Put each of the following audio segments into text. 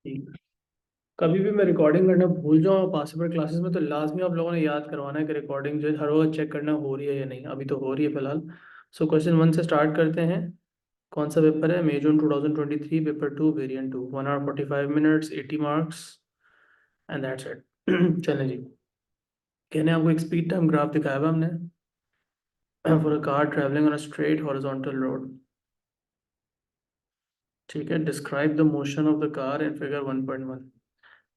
ठीक। कभी भी मैं रिकॉर्डिंग करना भूल जाऊँ पासिबल क्लासेस में तो लाजमी आप लोगों ने याद करवाना है कि रिकॉर्डिंग जो है हर वक्त चेक करना हो रही है या नहीं। अभी तो हो रही है फिलहाल। सो क्वेश्चन वन से स्टार्ट करते हैं। कौन सा पेपर है? May June 2023 paper two variant two 1 hour 45 minutes 80 marks and that's it. चलें जी। कहने आपको एक स्पीड टाइम ग्राफ दिखाया हुआ हमने for a car travelling on a straight horizontal road. ठीक है। Describe the motion of the car in figure 1.1।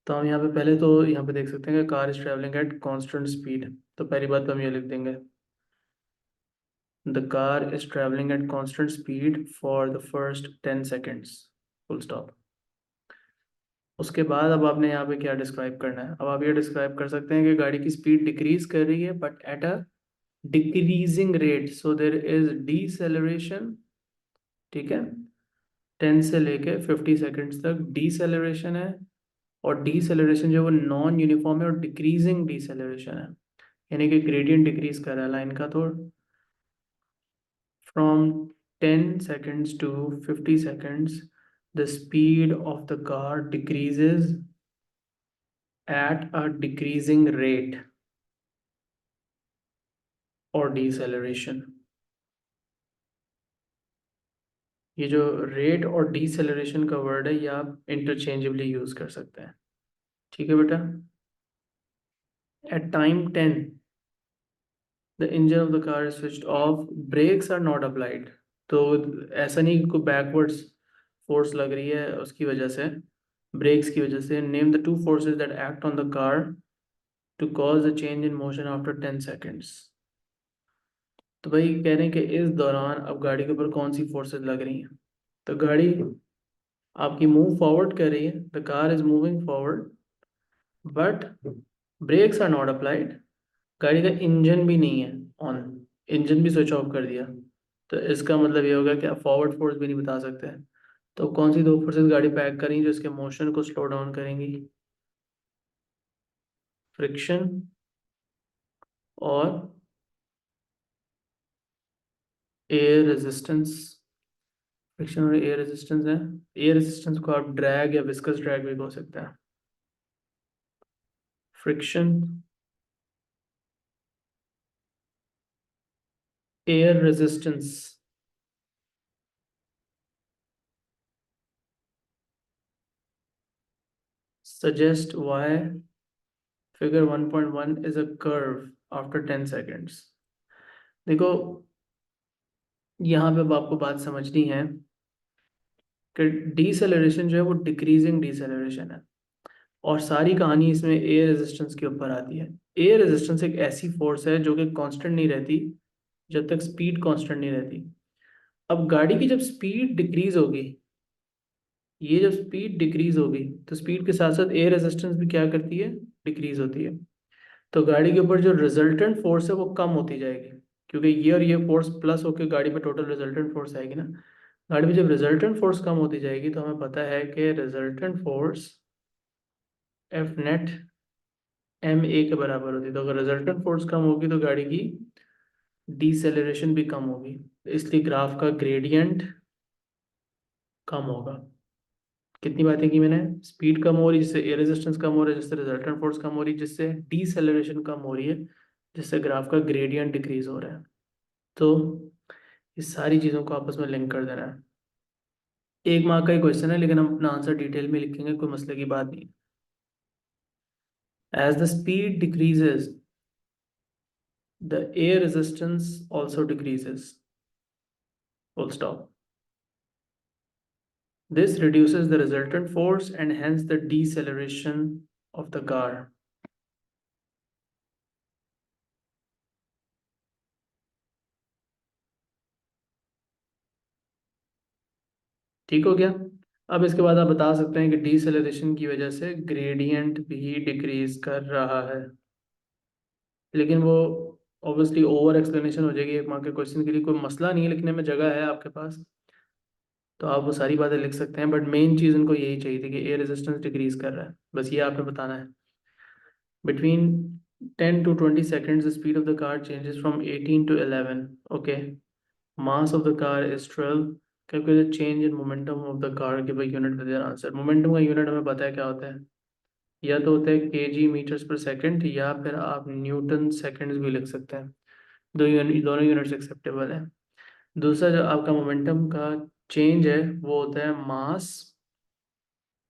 तो हम यहाँ पे पहले तो यहाँ पे देख सकते हैं कि car is travelling at constant speed. तो पहली बात तो हम ये लिख देंगे, the car is travelling at constant speed for the first 10 seconds, full stop. उसके बाद अब आपने यहाँ पे क्या डिस्क्राइब करना है? अब आप ये डिस्क्राइब कर सकते हैं कि गाड़ी की स्पीड डिक्रीज कर रही है but at a decreasing rate, so there is deceleration. ठीक है। 10 से लेके 50 सेकेंड्स तक डीसेलरेशन है। और डीसेलरेशन जो है वो नॉन यूनिफॉर्म है और डिक्रीजिंग डीसेलरेशन है, यानी कि ग्रेडियंट डिक्रीज कर रहा है लाइन का। तो from 10 seconds to 50 seconds the speed of the car decreases at a decreasing rate और deceleration। ये जो रेट और डीसेलरेशन का वर्ड है ये आप इंटरचेंजेबली यूज कर सकते हैं। ठीक है बेटा। At time 10 the engine of the car is switched off, brakes are not applied. तो ऐसा नहीं कि कोई बैकवर्ड्स फोर्स लग रही है उसकी वजह से, ब्रेक्स की वजह से। Name the two forces that act on the car to cause the change in motion after 10 seconds। तो भाई कह रहे हैं कि इस दौरान अब गाड़ी के ऊपर कौन सी फोर्सेस लग रही हैं। तो गाड़ी आपकी मूव फॉरवर्ड कर रही है, the car is moving forward but brakes are not applied. गाड़ी का इंजन भी नहीं है ऑन, इंजन भी स्विच ऑफ कर दिया। तो इसका मतलब ये होगा कि आप फॉरवर्ड फोर्स भी नहीं बता सकते। तो कौन सी दो फोर्सेस गाड़ी पैक करेंगी जो इसके मोशन को स्लो डाउन करेंगी? फ्रिक्शन और एयर रेजिस्टेंस। फ्रिक्शन और एयर रेजिस्टेंस है। एयर रेजिस्टेंस को आप ड्रैग या विस्कस ड्रैग भी बोल सकते हैं। Friction, air resistance. suggest why figure 1.1 is a curve after 10 seconds। देखो यहाँ पे अब आपको बात समझनी है कि डीसेलरेशन जो है वो डिक्रीजिंग डीसेलरेशन है और सारी कहानी इसमें एयर रेजिस्टेंस के ऊपर आती है। एयर रेजिस्टेंस एक ऐसी फोर्स है जो कि कांस्टेंट नहीं रहती जब तक स्पीड कांस्टेंट नहीं रहती। अब गाड़ी की जब स्पीड डिक्रीज होगी, ये जब स्पीड डिक्रीज होगी तो स्पीड के साथ साथ एयर रेजिस्टेंस भी क्या करती है? डिक्रीज होती है। तो गाड़ी के ऊपर जो रिजल्टेंट फोर्स है वो कम होती जाएगी, क्योंकि ये और ये फोर्स प्लस होकर गाड़ी पे टोटल रिजल्टेंट फोर्स आएगी ना। गाड़ी में जब रिजल्टेंट फोर्स कम होती जाएगी तो हमें पता है कि resultant force F net M A के बराबर होती है। तो अगर रिजल्टेंट फोर्स कम होगी तो गाड़ी की डीसेलरेशन भी कम होगी, इसलिए ग्राफ का ग्रेडियंट कम होगा। कितनी बातें की मैंने? स्पीड कम हो रही है जिससे एयर रेजिस्टेंस कम हो रहा है, जिससे रिजल्टेंट फोर्स कम हो रही है, जिससे डीसेलरेशन कम हो रही है, जिससे ग्राफ का ग्रेडियंट डिक्रीज हो रहा है। तो इस सारी चीज़ों को आपस में लिंक कर देना है। 1 मार्क का ही क्वेश्चन है लेकिन हम अपना आंसर डिटेल में लिखेंगे, कोई मसले की बात नहीं। As the speed decreases the air resistance also decreases, full stop. This reduces the resultant force and hence the deceleration of the car. ठीक हो गया? अब इसके बाद आप बता सकते हैं कि डीसेलरेशन की वजह से ग्रेडियंट भी डिक्रीज कर रहा है, लेकिन वो ऑब्वियसली ओवर एक्सप्लेनेशन हो जाएगी 1 मार्क के क्वेश्चन के लिए। कोई मसला नहीं है, लिखने में जगह है आपके पास, तो आप वो सारी बातें लिख सकते हैं। बट मेन चीज़ इनको यही चाहिए थी कि एयर रेजिस्टेंस डिक्रीज कर रहा है, बस ये आपने बताना है। Between 10 to 20 seconds the speed of the car changes from 18 to 11। okay, mass of the car is 12, calculate change in momentum of the car, give a unit with your answer. Momentum का unit हमें पता है क्या होता है, या तो होता है केजी मीटर्स पर सेकंड, या फिर आप न्यूटन सेकंड्स भी लिख सकते हैं। दोनों यूनिट्स एक्सेप्टेबल है। दूसरा जो आपका मोमेंटम का चेंज है वो होता है मास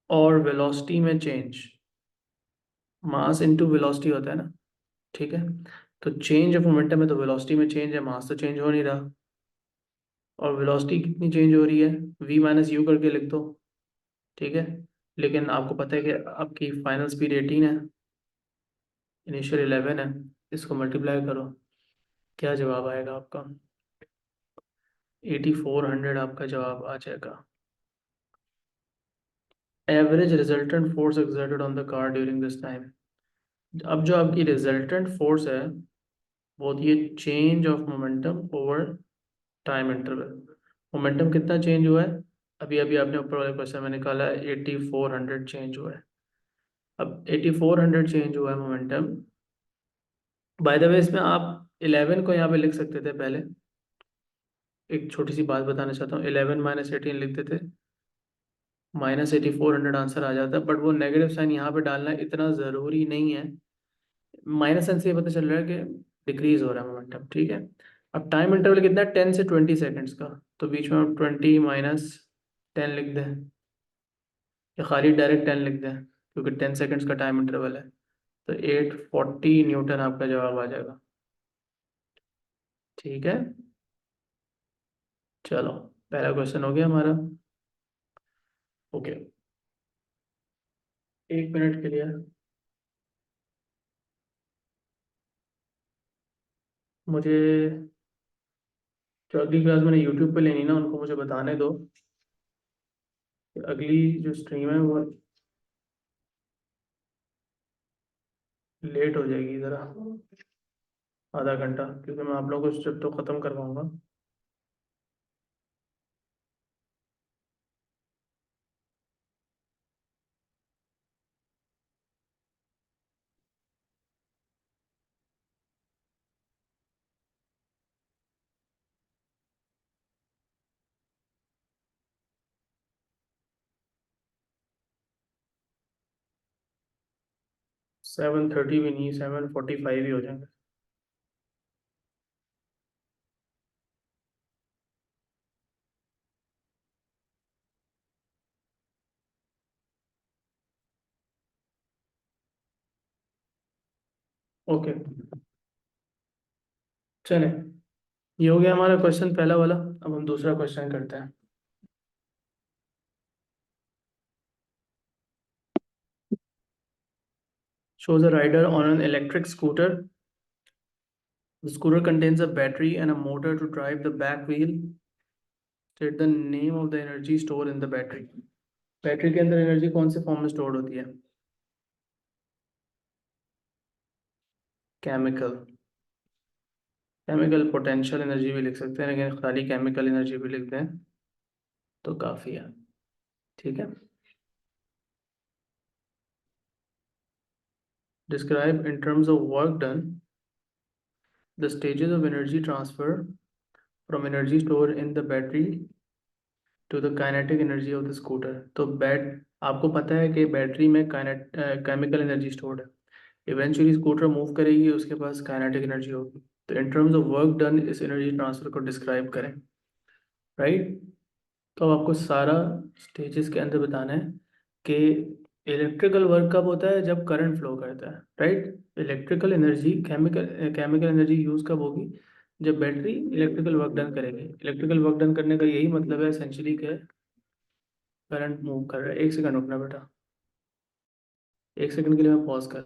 और वेलोसिटी में चेंज। मास इनटू वेलोसिटी होता है ना, ठीक है। तो चेंज ऑफ मोमेंटम है तो वेलोसिटी में चेंज है, मास तो चेंज हो नहीं रहा। और वेलोसिटी कितनी चेंज हो रही है, v माइनस यू करके लिख दो, ठीक है। लेकिन आपको पता है कि आपकी फाइनल स्पीड 18 है, इनिशियल 11 है, इसको मल्टीप्लाई करो, क्या जवाब आएगा आपका? 8400 आपका जवाब आ जाएगा। Average resultant force exerted on the car during this time. अब जो आपकी रिजल्टेंट फोर्स है वो होती है change of momentum over time interval. Momentum कितना चेंज हुआ है, अभी अभी आपने ऊपर वाले क्वेश्चन में निकाला है 8400 चेंज हुआ है। अब 8400 चेंज हुआ है मोमेंटम। बाय द वे इसमें आप 11 को यहाँ पे लिख सकते थे पहले। एक छोटी सी बात बताना चाहता हूँ, 11 माइनस 18 लिखते थे, माइनस 8400 आंसर आ जाता है। बट वो नेगेटिव साइन यहाँ पे डालना इतना ज़रूरी नहीं है। माइनस साइन से ये पता चल रहा है कि डिक्रीज हो रहा है मोमेंटम, ठीक है। अब टाइम इंटरवल कितना है, 10 से 20 सेकेंड्स का, तो बीच में हम 20 माइनस 10 लिख दें, या खाली डायरेक्ट 10 लिख दें, क्योंकि 10 सेकेंड्स का टाइम इंटरवल है। तो 840 न्यूटन आपका जवाब आ जाएगा, ठीक है। चलो, पहला क्वेश्चन हो गया हमारा। ओके, 1 मिनट के लिए मुझे, जो अगली क्लास मैंने यूट्यूब पे लेनी ना, उनको मुझे बताने दो कि अगली जो स्ट्रीम है वो लेट हो जाएगी ज़रा, आधा घंटा, क्योंकि मैं आप लोगों को स्ट्रिप तो ख़त्म करवाऊंगा। 7:30 भी नहीं, 7:45 ही हो जाएंगे। ओके, चले, ये हो गया हमारा क्वेश्चन पहला वाला। अब हम दूसरा क्वेश्चन करते हैं। Shows a rider on an electric scooter. The scooter contains a battery and a motor to drive the back wheel. State the name of the energy stored in the battery. Battery के अंदर energy कौन से form में store होती है? Chemical. Chemical potential energy भी लिख सकते हैं, लेकिन खाली केमिकल एनर्जी भी लिखते हैं तो काफ़ी है, ठीक है। Describe in terms of work done the stages of energy transfer from energy stored in the battery to the kinetic energy of the scooter। तो बैट आपको पता है कि बैटरी में केमिकल एनर्जी स्टोर्ड है, इवेंचुअली स्कूटर मूव करेगी, उसके पास kinetic energy होगी। तो in terms of work done इस एनर्जी ट्रांसफर को डिस्क्राइब करें, राइट। तो अब आपको सारा स्टेजेस के अंदर बताना है कि इलेक्ट्रिकल वर्क कब होता है, जब करंट फ्लो करता है, right. Electrical energy, chemical energy use कब होगी, जब बैटरी इलेक्ट्रिकल वर्क डन करेगी। इलेक्ट्रिकल वर्क डन करने का यही मतलब है एसेंशियली कि करंट मूव कर रहा है। 1 सेकंड रुकना बेटा, 1 सेकंड के लिए मैं पॉज कर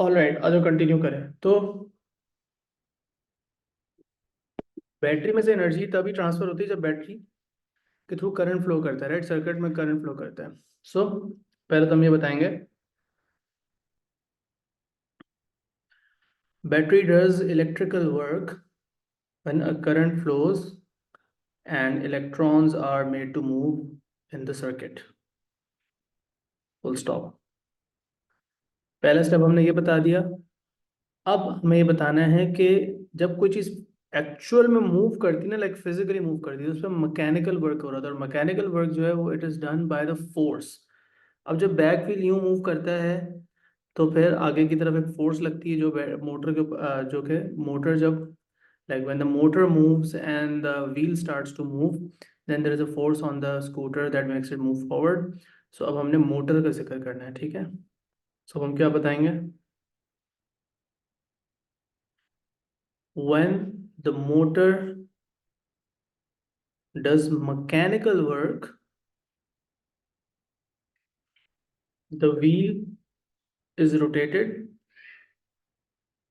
ऑलराइट, आज कंटिन्यू करें तो बैटरी में से एनर्जी तभी ट्रांसफर होती है जब बैटरी के थ्रू करंट फ्लो करता है, राइट, सर्किट में करंट फ्लो करता है। सो पहले तो हम ये बताएंगे, battery does electrical work when a current flows and electrons are made to move in the circuit, full stop। पहला स्टेप हमने ये बता दिया। अब हमें ये बताना है कि जब कोई चीज एक्चुअल में मूव करती है ना, लाइक फिजिकली मूव करती है, तो उस पर मैकेनिकल वर्क हो रहा था, और मैकेनिकल वर्क जो है वो it is done by the force. अब जब बैक व्हील यूं मूव करता है तो फिर आगे की तरफ एक फोर्स लगती है जो मोटर के जो कि मोटर जब, like when the motor moves and the wheel starts to move, then there is a force on the scooter that makes it move forward। so अब हमने मोटर का जिक्र करना है, ठीक है। so हम क्या बताएंगे, when the motor does mechanical work, the wheel is rotated,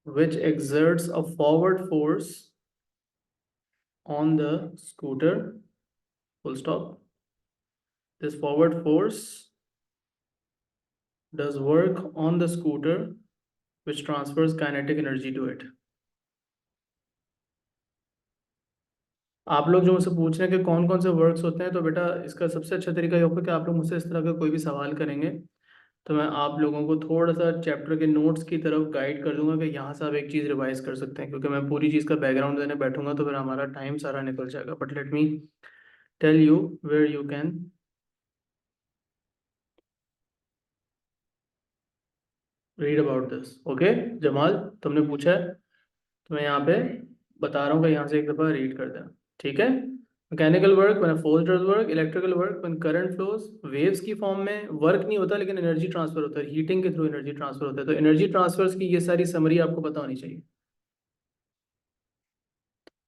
which exerts a forward force on the scooter, full stop। this forward force does work on the scooter, which transfers kinetic energy to it। आप लोग जो मुझसे पूछ रहे हैं कि कौन कौन से वर्क्स होते हैं, तो बेटा इसका सबसे अच्छा तरीका ये होगा कि आप लोग मुझसे इस तरह का कोई भी सवाल करेंगे तो मैं आप लोगों को थोड़ा सा चैप्टर के नोट्स की तरफ गाइड कर दूंगा कि यहाँ से आप एक चीज़ रिवाइज कर सकते हैं, क्योंकि मैं पूरी चीज़ का बैकग्राउंड देने बैठूंगा तो फिर हमारा टाइम सारा निकल जाएगा। But let me tell you where you can read about this. Okay Jamal, तुमने पूछा है तो मैं यहाँ पे बता रहा हूँ कि यहाँ से एक दफ़ा रीड कर देना, ठीक है। Mechanical work when force does work, electrical work when current flows. Waves की फॉर्म में वर्क नहीं होता लेकिन एनर्जी ट्रांसफर होता है, हीटिंग के थ्रू एनर्जी ट्रांसफर होता है। तो एनर्जी ट्रांसफर्स की ये सारी समरी आपको पता होनी चाहिए।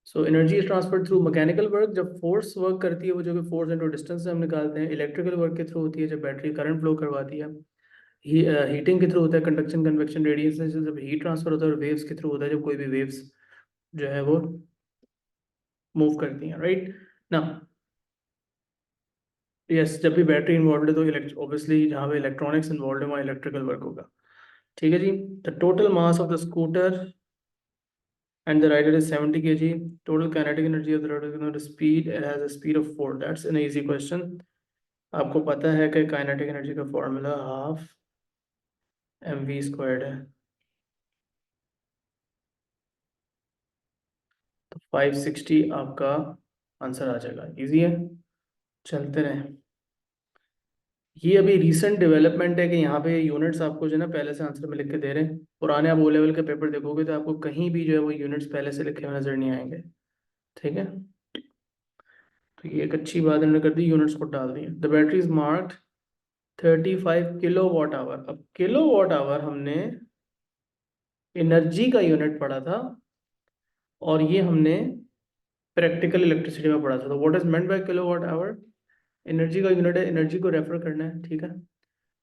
So energy is transfer through mechanical work, जब फोर्स वर्क करती है वो जो कि फोर्स इंटू डिस्टेंस से हम निकालते हैं। इलेक्ट्रिकल वर्क के थ्रू होती है जब बैटरी करंट फ्लो करवाती है। हीटिंग के थ्रू होता है, कंडक्शन कन्वेक्शन रेडिएशन से जब हीट ट्रांसफर होता है। और वेव्स के थ्रू होता है जब कोई भी वेव्स जो है वो मूव करती हैं, राइट ना। यस, जब भी बैटरी इन्वॉल्व है तो ऑब्वियसली जहाँ पे इलेक्ट्रॉनिक्स इन्वॉल्व है वहाँ इलेक्ट्रिकल वर्क होगा, ठीक है जी। The total mass of the scooter and the rider is 70 kg, total kinetic energy of the rider, you know, the speed, it has a speed of 4। that's an easy question। आपको पता है कि kinetic energy का formula half mv² है, तो 560 आपका answer आ जाएगा। Easy है, चलते रहें। ये अभी रिसेंट डेवलपमेंट है कि यहाँ पे यूनिट्स आपको जो है ना पहले से आंसर में लिख के दे रहे हैं। पुराने आप ओ लेवल के पेपर देखोगे तो आपको कहीं भी जो है वो यूनिट्स पहले से लिखे हुए नजर नहीं आएंगे, ठीक है। तो ये एक अच्छी बात इन्होंने कर दी, यूनिट्स को डाल दिए। The battery is marked 35 kWh। अब kWh हमने एनर्जी का यूनिट पढ़ा था और ये हमने प्रैक्टिकल इलेक्ट्रिसिटी में पढ़ा था। तो what is meant bye kWh, energy का यूनिट है, एनर्जी को रेफर करना है, ठीक है।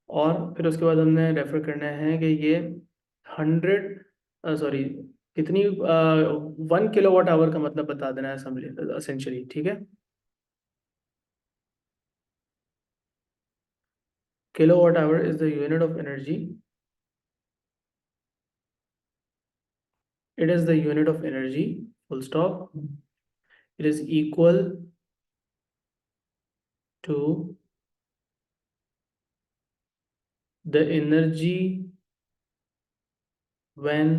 और फिर उसके बाद हमने रेफर करना है कि ये 100 सॉरी कितनी 1 kWh का मतलब बता देना है असेंशली, ठीक है। kWh is the unit of energy, it is the unit of energy, full stop। it is equal to the energy when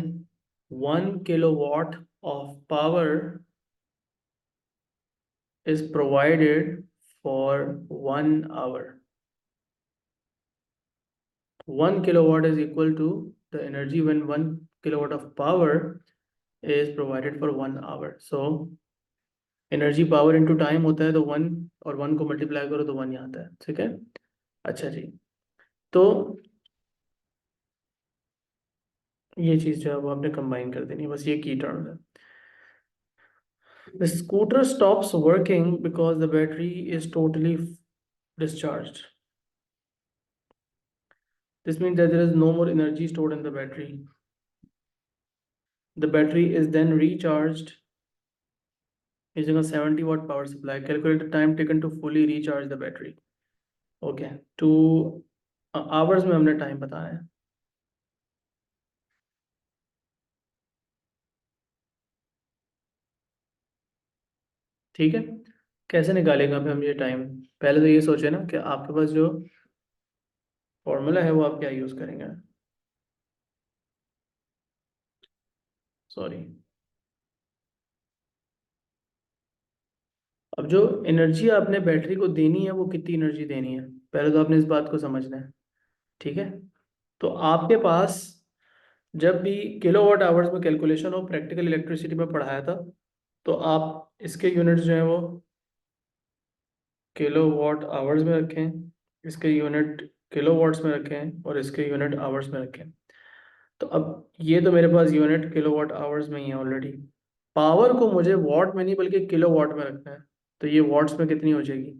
1 kilowatt of power is provided for 1 hour। 1 kilowatt is equal to the energy when 1 kilowatt of power is provided for 1 hour। so energy power into time होता है, तो 1 और 1 को multiply करो तो 1 यहाँ आता है, ठीक है। अच्छा जी, तो ये चीज़ जो है वो आपने कंबाइन कर देनी है, बस ये की टर्म है। The scooter stops working because the battery is totally discharged। This means that there is no more energy stored in the battery. The battery is then recharged using a 70-watt power supply. Calculate the time taken to fully recharge the battery. Okay, 2 hours में हमने time बताया है. ठीक है, कैसे निकालेंगे अभी हम ये टाइम? पहले तो ये सोचे ना कि आपके पास जो फॉर्मूला है वो आप क्या यूज करेंगे. सॉरी, अब जो एनर्जी आपने बैटरी को देनी है वो कितनी एनर्जी देनी है, पहले तो आपने इस बात को समझना है. ठीक है, तो आपके पास जब भी किलोवाट आवर्स में कैलकुलेशन हो, प्रैक्टिकल इलेक्ट्रिसिटी में पढ़ाया था, तो आप इसके यूनिट्स जो हैं वो किलोवाट आवर्स में रखें, इसके यूनिट किलोवाट्स में रखें और इसके यूनिट आवर्स में रखें. तो अब ये तो मेरे पास यूनिट किलोवाट आवर्स में ही है ऑलरेडी. पावर को मुझे वॉट में नहीं बल्कि किलोवाट में रखना है. तो ये वॉट्स में कितनी हो जाएगी?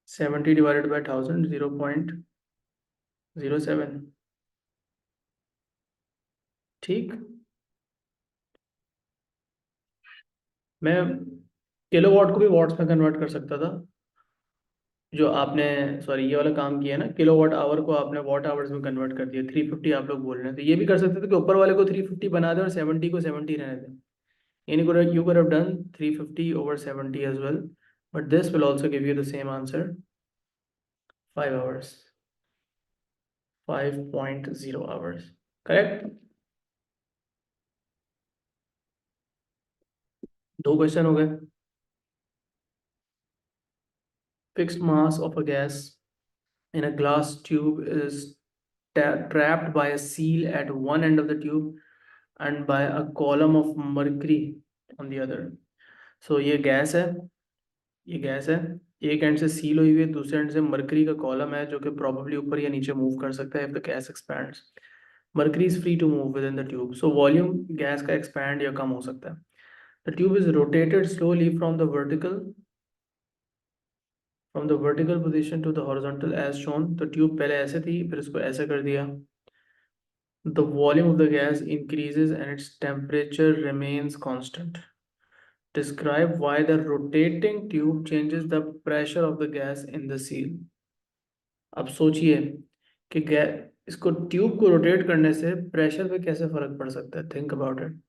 70 डिवाइडेड बाई 1000, 0.07. ठीक, मैं किलोवाट को भी वॉट्स में कन्वर्ट कर सकता था, जो आपने, सॉरी, ये वाला काम किया है ना, किलोवाट आवर को आपने वॉट आवर्स में कन्वर्ट कर दिया. 350 आप लोग बोल रहे हैं, तो ये भी कर सकते थे कि ऊपर वाले को 350 बना दे और 70 को 70 रहने दें. यानी you could have done 350 over 70 as well, but this will also give you the same answer, 5 hours, 5.0 hours. Correct? 2 question हो गए. Fixed mass of a gas in a glass tube is trapped by a seal at one end of the tube and by a column of mercury on the other. So ये gas है, ये gas है, एक and से seal हुई हुई है, दूसरे एंड से मरकरी का कॉलम है जो कि प्रॉबेबली ऊपर या नीचे मूव कर सकता है if the gas expands. Mercury is free to move within the tube, so volume gas का expand या कम हो सकता है. The tube is rotated slowly from the vertical position to the horizontal as shown. तो tube पहले ऐसे थी, फिर इसको ऐसे कर दिया. The volume of the gas increases and its temperature remains constant. Describe why the rotating tube changes the pressure of the gas in the seal. अब सोचिए कि इसको ट्यूब को रोटेट करने से प्रेशर पे कैसे फर्क पड़ सकता है. Think about it.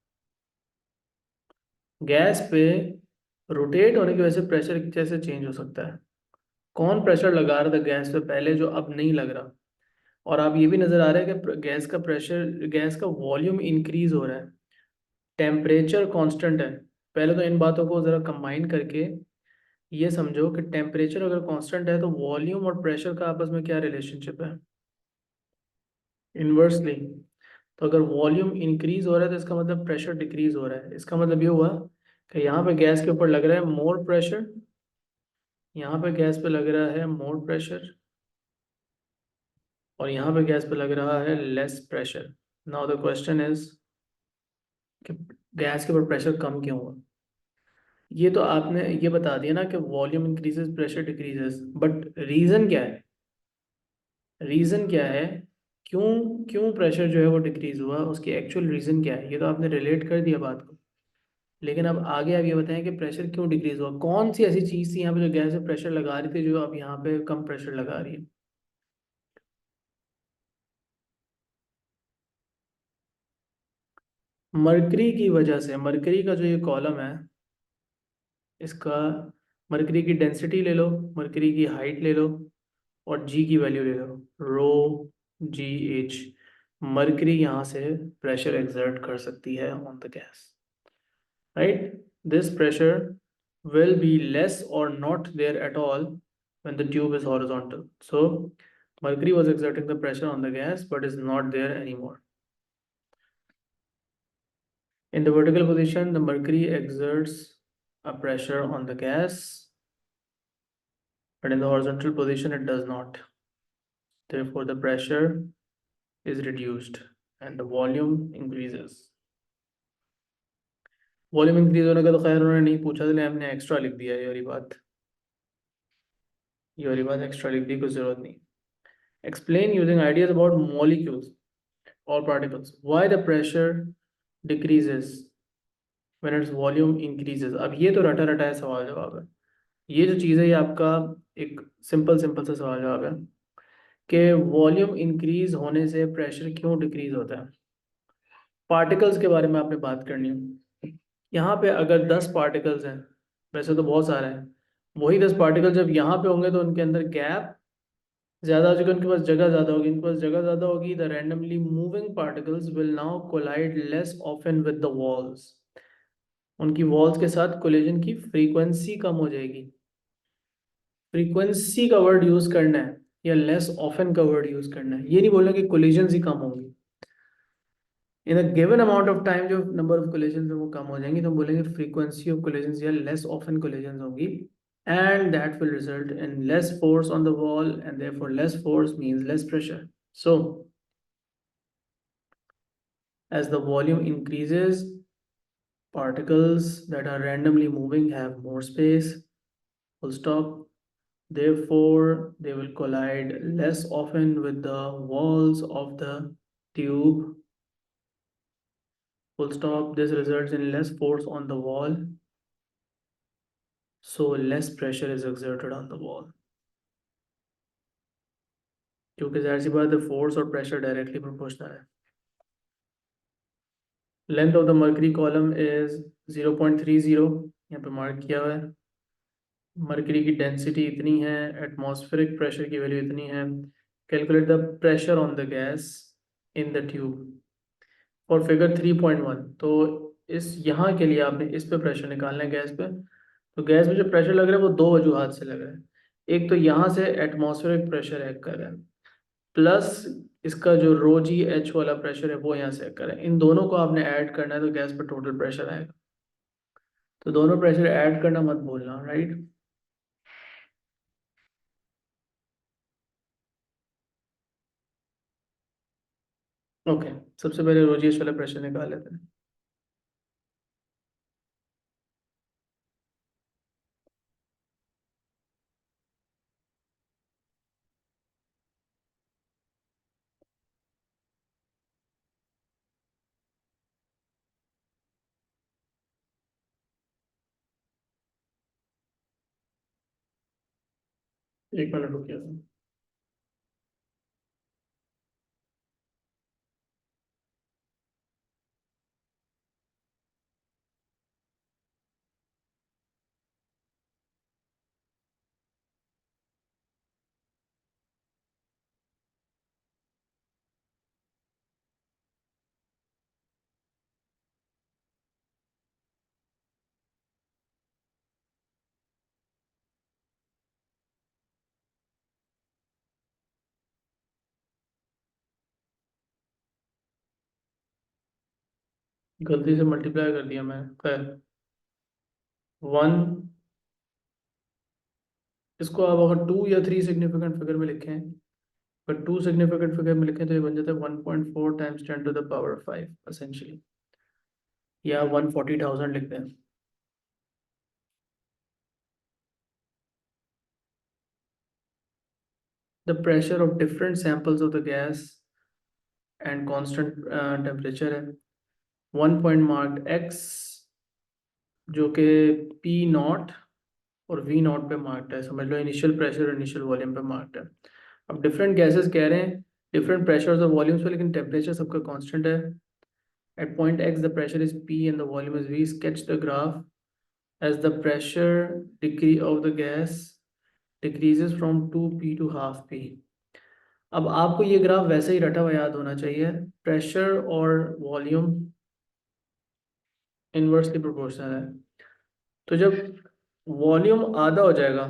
गैस पे रोटेट होने की वजह से प्रेशर कैसे चेंज हो सकता है? कौन प्रेशर लगा रहा था गैस पे पहले जो अब नहीं लग रहा? और आप ये भी नजर आ रहा है कि गैस का प्रेशर, गैस का वॉल्यूम इंक्रीज हो रहा है, टेम्परेचर कांस्टेंट है. पहले तो इन बातों को जरा कंबाइन करके ये समझो कि टेम्परेचर अगर कांस्टेंट है तो वॉल्यूम और प्रेशर का आपस में क्या रिलेशनशिप है? इन्वर्सली. तो अगर वॉल्यूम इंक्रीज हो रहा है तो इसका मतलब प्रेशर डिक्रीज हो रहा है. इसका मतलब ये हुआ कि यहाँ पे गैस के ऊपर लग रहा है मोर प्रेशर, यहाँ पे गैस पे लग रहा है मोर प्रेशर, और यहाँ पे गैस पे लग रहा है less pressure. Now the question is कि गैस के ऊपर प्रेशर कम क्यों हुआ? ये तो आपने ये बता दिया ना कि volume increases pressure decreases, but reason क्या है? रीजन क्या है? क्यों क्यों प्रेशर जो है वो डिक्रीज हुआ, उसकी एक्चुअल रीजन क्या है? ये तो आपने रिलेट कर दिया बात को, लेकिन अब आगे आप ये बताएं कि प्रेशर क्यों डिक्रीज हुआ. कौन सी ऐसी चीज थी यहाँ पे जो गैस से प्रेशर लगा रही थी जो अब यहाँ पे कम प्रेशर लगा रही है? मरकरी की वजह से. मरकरी का जो ये कॉलम है, इसका मरकरी की डेंसिटी ले लो, मरकरी की हाइट ले लो और जी की वैल्यू ले लो, रो जी एच. मरकरी यहाँ से प्रेशर एक्सर्ट कर सकती है on the gas, right? This pressure will be less or not there at all when the tube is horizontal. So mercury was exerting the pressure on the gas but is not there anymore. In the vertical position, the mercury exerts a pressure on the gas, but in the horizontal position, it does not. Therefore, the pressure is reduced and the volume increases. Volume increase होने का तो खैर उन्होंने नहीं पूछा, इसलिए हमने extra लिख दिया ये वाली बात. ये वाली बात एक्स्ट्रा लिख दी, कुछ जरूरत नहीं। Explain using ideas about molecules और particles why the pressure decreases when its volume increases. अब ये तो रटा रटा है सवाल जवाब है। ये जो चीज़ है ये आपका एक सिंपल सिंपल सा सवाल जवाब है कि वॉल्यूम इंक्रीज होने से प्रेशर क्यों डिक्रीज होता है। पार्टिकल्स के बारे में आपने बात करनी है। यहाँ पे अगर 10 पार्टिकल्स हैं, वैसे तो बहुत सारे हैं, वही 10 पार्टिकल जब यहाँ पे होंगे तो उनके अंदर गैप ज़्यादा हो जाएगा, उनके पास जगह ज़्यादा होगी, इनके पास जगह ज़्यादा होगी। The randomly moving particles will now collide less often with the walls. उनकी वॉल्स के साथ कोलिजन की फ्रीक्वेंसी कम हो जाएगी। फ्रीक्वेंसी का वर्ड यूज करना है या लेस ऑफन का वर्ड यूज करना है, ये नहीं बोलना कि कोलिजन ही कम होंगी। In a given amount of time जो नंबर ऑफ कोलिजन है वो कम हो जाएंगी, तो हम बोलेंगे फ्रीक्वेंसी ऑफ कोलिजन या लेस ऑफन कोलिजन होंगी, and that will result in less force on the wall and therefore less force means less pressure. So as the volume increases, particles that are randomly moving have more space, full stop. Therefore, they will collide less often with the walls of the tube. Full stop. This results in less force on the wall, so less pressure is exerted on the wall. क्योंकि जाहिर सी बात है force और pressure directly proportional है। Length of the mercury column is 0.30, यहाँ पे mark किया हुआ है। मर्करी की डेंसिटी इतनी है, एटमॉस्फेरिक प्रेशर की वैल्यू इतनी है। Calculate the pressure on the gas in the tube और फिगर 3.1। तो इस यहाँ के लिए आपने इस पे प्रेशर निकालना है गैस पे। तो गैस में जो प्रेशर लग रहा है वो दो वजूहात से लग रहा है। एक तो यहाँ से एटमॉस्फेरिक प्रेशर एक्ट कर रहा है, प्लस इसका जो रो जी एच वाला प्रेशर है वो यहाँ से एक्ट कर रहा है। इन दोनों को आपने ऐड करना है तो गैस पे टोटल प्रेशर आएगा। तो दोनों प्रेशर ऐड करना मत भूलना, राइट। ओके, सबसे पहले रो जी एच वाला प्रेशर निकाल लेते हैं। एक मिनट रुकिए। गलती से मल्टीप्लाई कर दिया मैं, खैर। 1, इसको आप अगर 2 या 3 सिग्निफिकेंट फिगर में लिखें, अगर 2 सिग्निफिकेंट फिगर में लिखें तो ये बन जाता है 1.4 टाइम्स 10⁵ एसेंशियली, या 140,000 लिखते हैं। The pressure of different samples of the gas and constant temperature है। 1 point marked x जो कि P नॉट और V नॉट पे मार्क्ड है, समझ लो इनिशियल प्रेशर और इनिशियल वॉल्यूम पे मार्क्ड है। अब डिफरेंट गैसेस कह रहे हैं डिफरेंट प्रेशर्स और वॉल्यूम्स पे, लेकिन टेम्परेचर सबका कांस्टेंट है। At point x the pressure is P and the volume is V. Sketch the graph as the pressure decrease of the gas decreases from 2p to half p. अब आपको ये graph वैसे ही रटा हुआ याद होना चाहिए। प्रेशर और वॉल्यूम इनवर्सली प्रोपोर्शनल है। तो जब वॉल्यूम आधा हो जाएगा,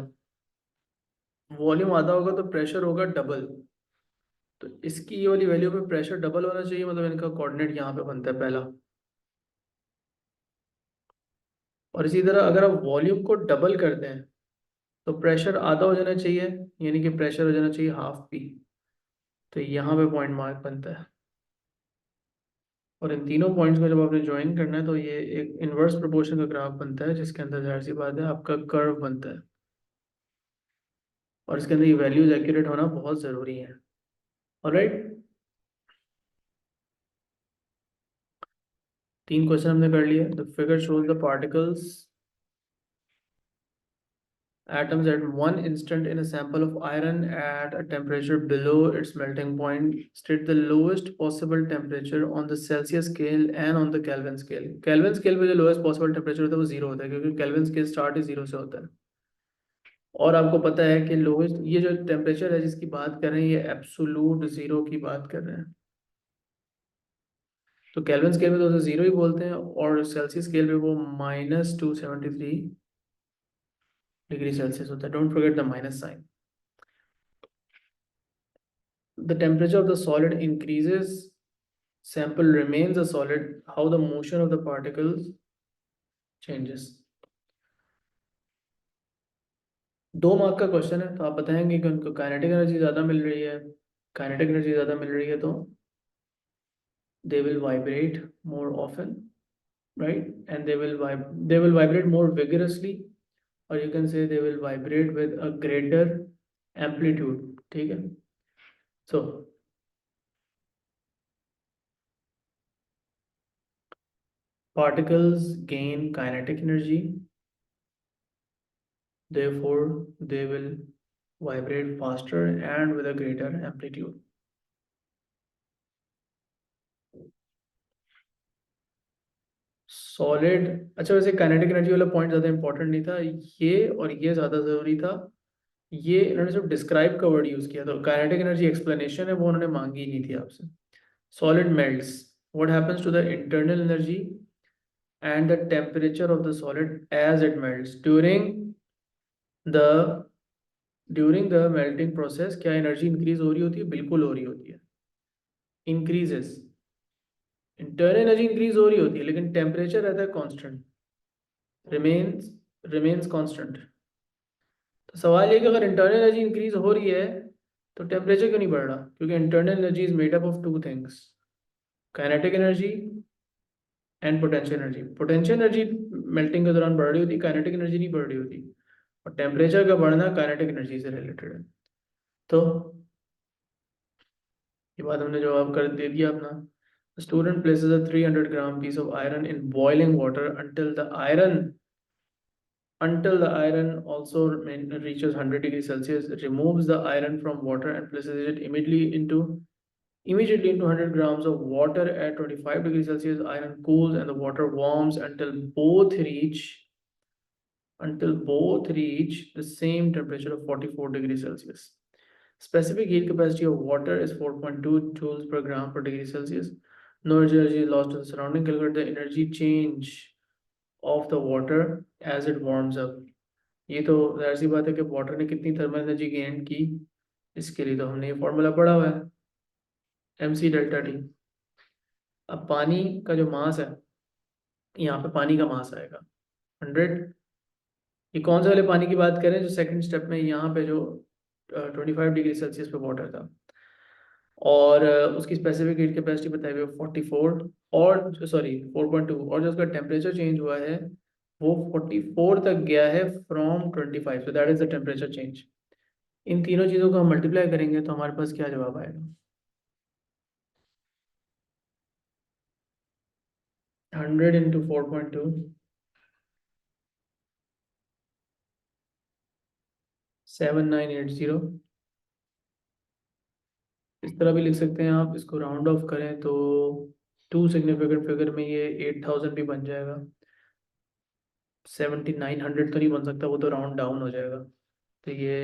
वॉल्यूम आधा होगा तो प्रेशर होगा डबल। तो इसकी ये वाली वैल्यू पे प्रेशर डबल होना चाहिए, मतलब इनका कोऑर्डिनेट यहाँ पे बनता है पहला। और इसी तरह अगर आप वॉल्यूम को डबल करते हैं तो प्रेशर आधा हो जाना चाहिए, यानी कि प्रेशर हो जाना चाहिए हाफ पी। तो यहाँ पे पॉइंट मार्क बनता है। और इन तीनों पॉइंट्स को जब आपने ज्वाइन करना है तो ये एक इनवर्स प्रोपोर्शन का ग्राफ बनता है, जिसके अंदर जाहिर सी बात है आपका कर्व बनता है। और इसके अंदर ये वैल्यूज एक्यूरेट होना बहुत ज़रूरी है। ऑलराइट, 3 क्वेश्चन हमने कर लिए। The figure shows the particles atoms at one instant in a sample of iron at a temperature below its melting point. State the lowest possible temperature on the Celsius scale and on the Kelvin scale. Kelvin scale पे जो lowest possible temperature होता है वो 0 होता है, क्योंकि Kelvin scale start ही 0 से होता है। और आपको पता है कि lowest ये जो temperature है जिसकी बात कर रहे हैं, ये absolute 0 की बात कर रहे हैं। तो Kelvin scale में तो उसे 0 ही बोलते हैं, और Celsius scale पे वो -273 डिग्री सेल्सियस होता है। Don't forget the minus sign. The temperature of the solid increases, sample remains a solid, how the motion of the particles changes। 2 mark का क्वेश्चन है, तो आप बताएंगे कि उनको काइनेटिक एनर्जी ज़्यादा मिल रही है, काइनेटिक एनर्जी ज़्यादा मिल रही है, तो they will vibrate more often, right? And they will vibrate more vigorously, or you can say they will vibrate with a greater amplitude। ठीक है, so particles gain kinetic energy, therefore they will vibrate faster and with a greater amplitude। Solid, अच्छा वैसे kinetic energy वाला point ज़्यादा important नहीं था, ये और ये ज़्यादा ज़रूरी था। ये इन्होंने सिर्फ डिस्क्राइब का वर्ड यूज़ किया, तो काइनेटिक एनर्जी एक्सप्लेनेशन है वो उन्होंने मांगी ही नहीं थी आपसे। Solid melts, what happens to the internal energy and the temperature of the solid as it melts the during the melting process. क्या एनर्जी इंक्रीज हो रही होती है? बिल्कुल हो रही होती है, इंक्रीजेस। इंटरनल एनर्जी इंक्रीज हो रही होती है, लेकिन टेम्परेचर रहता है कांस्टेंट, रिमेन्स रिमेन्स कांस्टेंट। तो सवाल ये कि अगर इंटरनल एनर्जी इंक्रीज हो रही है तो टेम्परेचर क्यों नहीं बढ़ रहा? क्योंकि internal energy is made up of 2 things, kinetic energy and potential energy. Potential energy melting के दौरान बढ़ रही होती, काइनेटिक एनर्जी नहीं बढ़ रही होती, और टेम्परेचर का बढ़ना काइनेटिक एनर्जी से रिलेटेड है। तो ये बात हमने जवाब कर दे दिया अपना। Student places a 300 gram piece of iron in boiling water until the iron also reaches 100 degrees Celsius, removes the iron from water and places it immediately into 100 grams of water at 25 degrees Celsius. Iron cools and the water warms until both reach the same temperature of 44 degrees Celsius. Specific heat capacity of water is 4.2 joules per gram per degree Celsius. No energy is lost to the surrounding. Calculate the energy change of the water as it warms up। ये तो जाहिर सी बात है कि water ने कितनी thermal energy gain की, इसके लिए तो हमने ये फॉर्मूला पढ़ा हुआ है, mc डेल्टा टी। अब पानी का जो मास है, यहाँ पे पानी का मास आएगा 100। ये कौन से वाले पानी की बात करें? जो सेकंड स्टेप में यहाँ पे जो 25 डिग्री सेल्सियस पे वाटर था, और उसकी स्पेसिफिक हीट कैपेसिटी बताई हुई है 44, और सॉरी 4.2, और जो उसका टेम्परेचर चेंज हुआ है वो 44 तक गया है from 25, so that is the temperature change. इन तीनों चीज़ों को हम मल्टीप्लाई करेंगे तो हमारे पास क्या जवाब आएगा? 100 इंटू 4.2, 7980। इस तरह भी लिख सकते हैं आप, इसको राउंड ऑफ करें तो 2 सिग्निफिकेंट फिगर में ये 8000 भी बन जाएगा। 7900 तो नहीं बन सकता, वो तो राउंड डाउन हो जाएगा। तो ये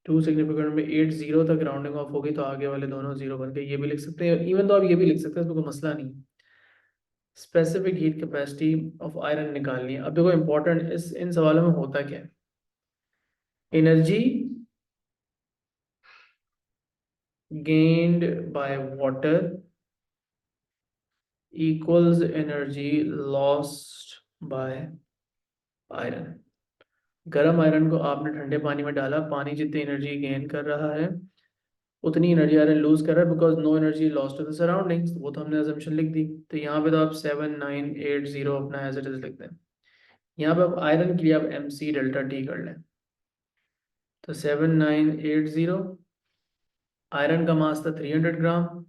2 सिग्निफिकेंट में 80 तक राउंडिंग ऑफ होगी, तो आगे वाले दोनों 0 बन गए। ये भी लिख सकते हैं, इवन तो आप ये भी लिख सकते हैं, इसमें कोई मसला नहीं। Specific heat capacity of iron निकालनी है। अब देखो इंपॉर्टेंट इस इन सवालों में होता क्या है, energy gained by water equals energy lost by iron। गर्म आयरन को आपने ठंडे पानी में डाला, पानी जितनी एनर्जी गेन कर रहा है उतनी एनर्जी आयरन लूज कर रहा है, because no energy lost to the surroundings. वो तो हमने अजम्पशन लिख दी। तो यहाँ पे तो आप 7980 अपना एज इट इज लिखते हैं। यहाँ पे आप आयरन के लिए आप mc डेल्टा टी कर लें। तो 7980। आयरन का मास था 300 ग्राम।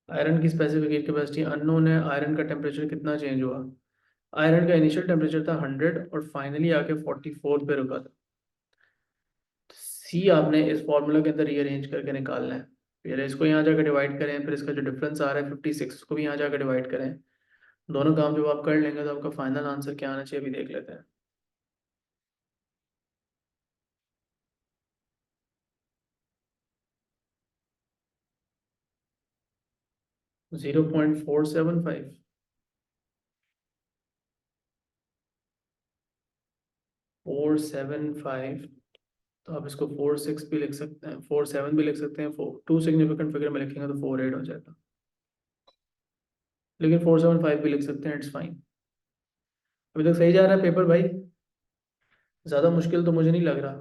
आयरन की स्पेसिफिक कैपेसिटी अननोन है। आयरन का टेम्परेचर कितना चेंज हुआ? आयरन का इनिशियल टेम्परेचर था 100 और फाइनली आके 44 पे रुका था। सी आपने इस फॉर्मूला के अंदर रीअरेंज करके निकालना है। फिर इसको यहाँ जाकर डिवाइड करें, फिर इसका जो डिफरेंस आ रहा है 56 उसको भी यहाँ जाकर डिवाइड करें। दोनों काम जब आप कर लेंगे तो आपका फाइनल आंसर क्या आना चाहिए अभी देख लेते हैं। 0.475। 475। तो आप इसको 46 भी लिख सकते हैं, 47 भी लिख सकते हैं। टू सिग्निफिकेंट फिगर में लिखेंगे तो 48 हो जाएगा, लेकिन 475 भी लिख सकते हैं, इट्स फाइन। अभी तक सही जा रहा है पेपर भाई। ज़्यादा मुश्किल तो मुझे नहीं लग रहा।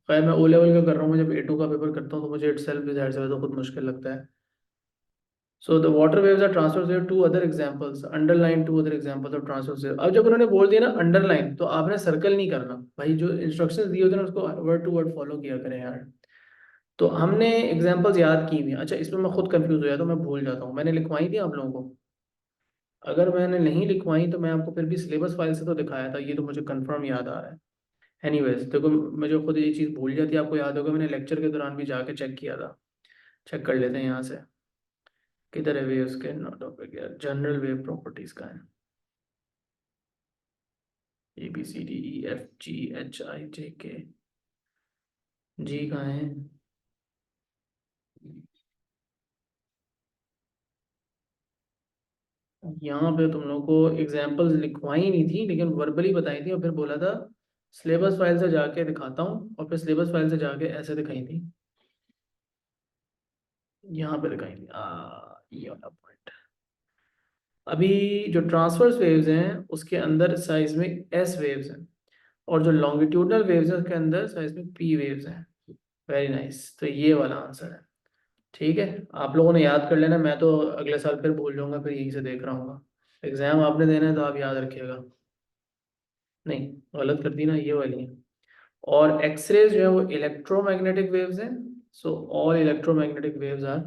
खैर मैं ओ लेवल का कर रहा हूँ, जब A2 का पेपर करता हूँ तो मुझे इट सेल्फ जाहिर सी बात है तो खुद मुश्किल लगता है। So the water waves are transverse wave, two other examples underline, two other examples of transverse wave. अब जब उन्होंने बोल दिया ना अंडरलाइन, तो आपने सर्कल नहीं करना भाई, जो इंस्ट्रक्शंस दिए होते हैं ना उसको वर्ड टू वर्ड फॉलो किया करें यार। तो हमने एग्जांपल्स याद की हुई हैं। अच्छा इसमें मैं खुद कंफ्यूज हो जाता हूँ, मैं भूल जाता हूँ, मैंने लिखवाई थी आप लोगों को? अगर मैंने नहीं लिखवाई तो मैं आपको फिर भी सिलेबस फाइल से तो दिखाया था, ये तो मुझे कंफर्म याद आ रहा है। एनीवेज देखो, मुझे खुद ये चीज़ भूल जाती है, आपको याद होगा मैंने लेक्चर के दौरान भी जाके चेक किया था। चेक कर लेते हैं यहाँ से, किधर है वेव्स के टॉपिक यार, जनरल वेव प्रॉपर्टीज का है। ABCDEFGHIJK, जी कहाँ है? यहाँ पे तुम लोग को एग्जाम्पल्स लिखवाई नहीं थी, लेकिन वर्बली बताई थी और फिर बोला था सिलेबस फाइल से जाके दिखाता हूँ, और फिर सिलेबस फाइल से जाके ऐसे दिखाई थी। यहाँ पे दिखाई थी ये वाला पॉइंट। अभी जो ट्रांसवर्स वेव्स हैं उसके अंदर साइज में S वेव्स हैं, और जो लॉन्गिट्यूडनल वेव्स हैं उसके अंदर साइज में P वेव्स हैं। वेरी नाइस, तो ये वाला आंसर है। ठीक है, आप लोगों ने याद कर लेना, मैं तो अगले साल फिर भूल जाऊंगा, फिर यहीं से देख रहा हूँ। एग्जाम आपने देना है तो आप याद रखिएगा। नहीं, गलत कर दी ना, ये वाली है। और एक्सरेज जो है वो इलेक्ट्रोमैग्नेटिक वेव्स हैं। So all electromagnetic waves are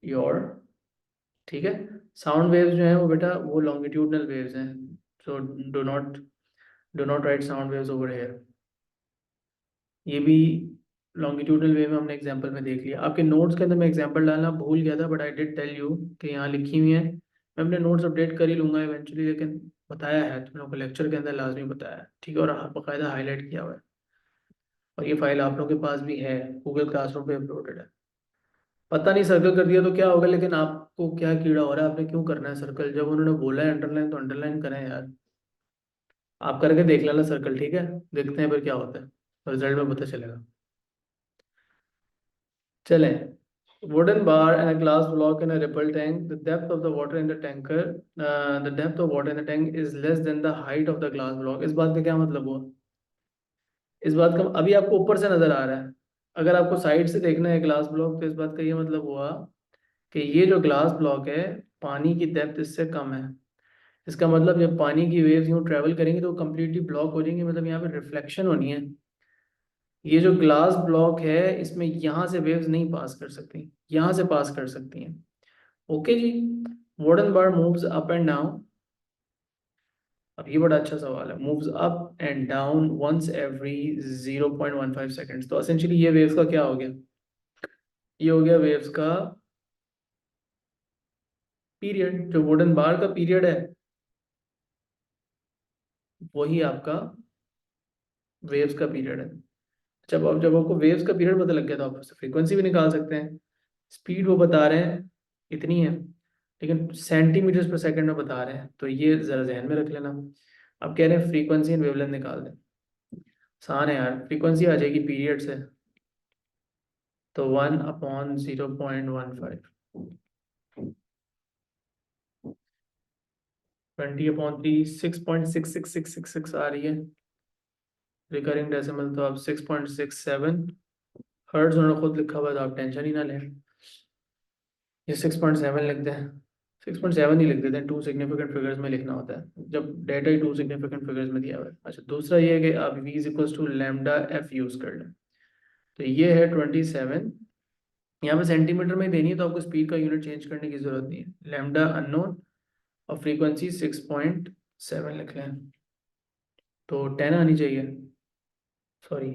your. ठीक है, साउंड वेव्स जो है वो बेटा वो लॉन्गिट्यूडनल वेव्स हैं। So do not right sound waves over here. ये भी लॉन्गिट्यूडनल वेव में हमने एग्जांपल में देख लिया। आपके नोट्स के अंदर मैं एग्जांपल डालना भूल गया था, but I did tell you कि यहाँ लिखी हुई है। मैं अपने नोट्स अपडेट कर ही लूंगा इवेंचुअली, लेकिन बताया है तुम लोग को लेक्चर के अंदर लाजमी बताया है, ठीक है, और बाकायदा हाईलाइट किया हुआ है। और ये फाइल आप लोगों के पास भी है, गूगल क्लासरूम पे अपलोडेड है। पता नहीं सर्कल कर दिया तो क्या होगा, लेकिन आपको क्या कीड़ा हो रहा है, आपने क्यों करना है सर्कल? जब उन्होंने बोला है अंडरलाइन तो अंडरलाइन करें यार। आप करके देख लेना सर्कल, ठीक है, देखते हैं फिर क्या होता है, रिजल्ट में पता चलेगा। चलें। Wooden bar and a glass block in a ripple tank. The depth of the water in the tanker, the depth of water in the tank is less than the height of the glass block. इस बात का क्या मतलब हुआ? इस बात का अभी आपको ऊपर से नजर आ रहा है, अगर आपको साइड से देखना है ग्लास ब्लॉक, तो इस बात का ये मतलब हुआ कि ये जो ग्लास ब्लॉक है पानी की डेप्थ इससे कम है। इसका मतलब जब पानी की वेव्स यूँ ट्रेवल करेंगी तो कंप्लीटली ब्लॉक हो जाएंगी, मतलब यहाँ पे रिफ्लेक्शन होनी है। ये जो ग्लास ब्लॉक है इसमें यहाँ से वेव्स नहीं पास कर सकती, यहाँ से पास कर सकती हैं। Okay ji. Wooden bar moves up and down. अब ये बड़ा अच्छा सवाल है, moves up and down once every 0.15 seconds. तो एसेंशियली ये वेव्स का क्या हो गया? ये हो गया वेव्स का पीरियड। जो वुडन बार का पीरियड है वही आपका वेव्स का पीरियड है। जब आपको वेव्स का पीरियड पता लग गया तो आप फ्रीक्वेंसी भी निकाल सकते हैं। स्पीड वो बता रहे हैं इतनी है, लेकिन सेंटीमीटर्स पर सेकंड में बता रहे हैं, तो ये जरा जहन में रख लेना। अब कह रहे हैं फ्रीक्वेंसी एंड वेवलेंथ निकाल दें। आसान है यार, फ्रीक्वेंसी आ जाएगी पीरियड से, तो 1/0.15। 20/3 6.66666 आ रही है। रिकरिंग डेसिमल तो अब 6.67। हर्ट्ज उन्होंने खुद लिखा हुआ है तो आप टेंशन ही ना लें, ये 6.7 लिख दें। 6.7 ही लिख देते हैं, 2 सिग्निफिकेंट फिगर्स में लिखना होता है जब डेटा ही 2 सिग्निफिकेंट फिगर्स में दिया हुआ है। अच्छा, दूसरा ये है कि आप v is equals to lambda F use कर लें। तो ये है 27, यहाँ पे सेंटीमीटर में ही देनी है तो आपको स्पीड का यूनिट चेंज करने की जरूरत नहीं है। लैम्डा अननोन और फ्रीक्वेंसी 6.7 लिख लें, तो 10 आनी चाहिए, सॉरी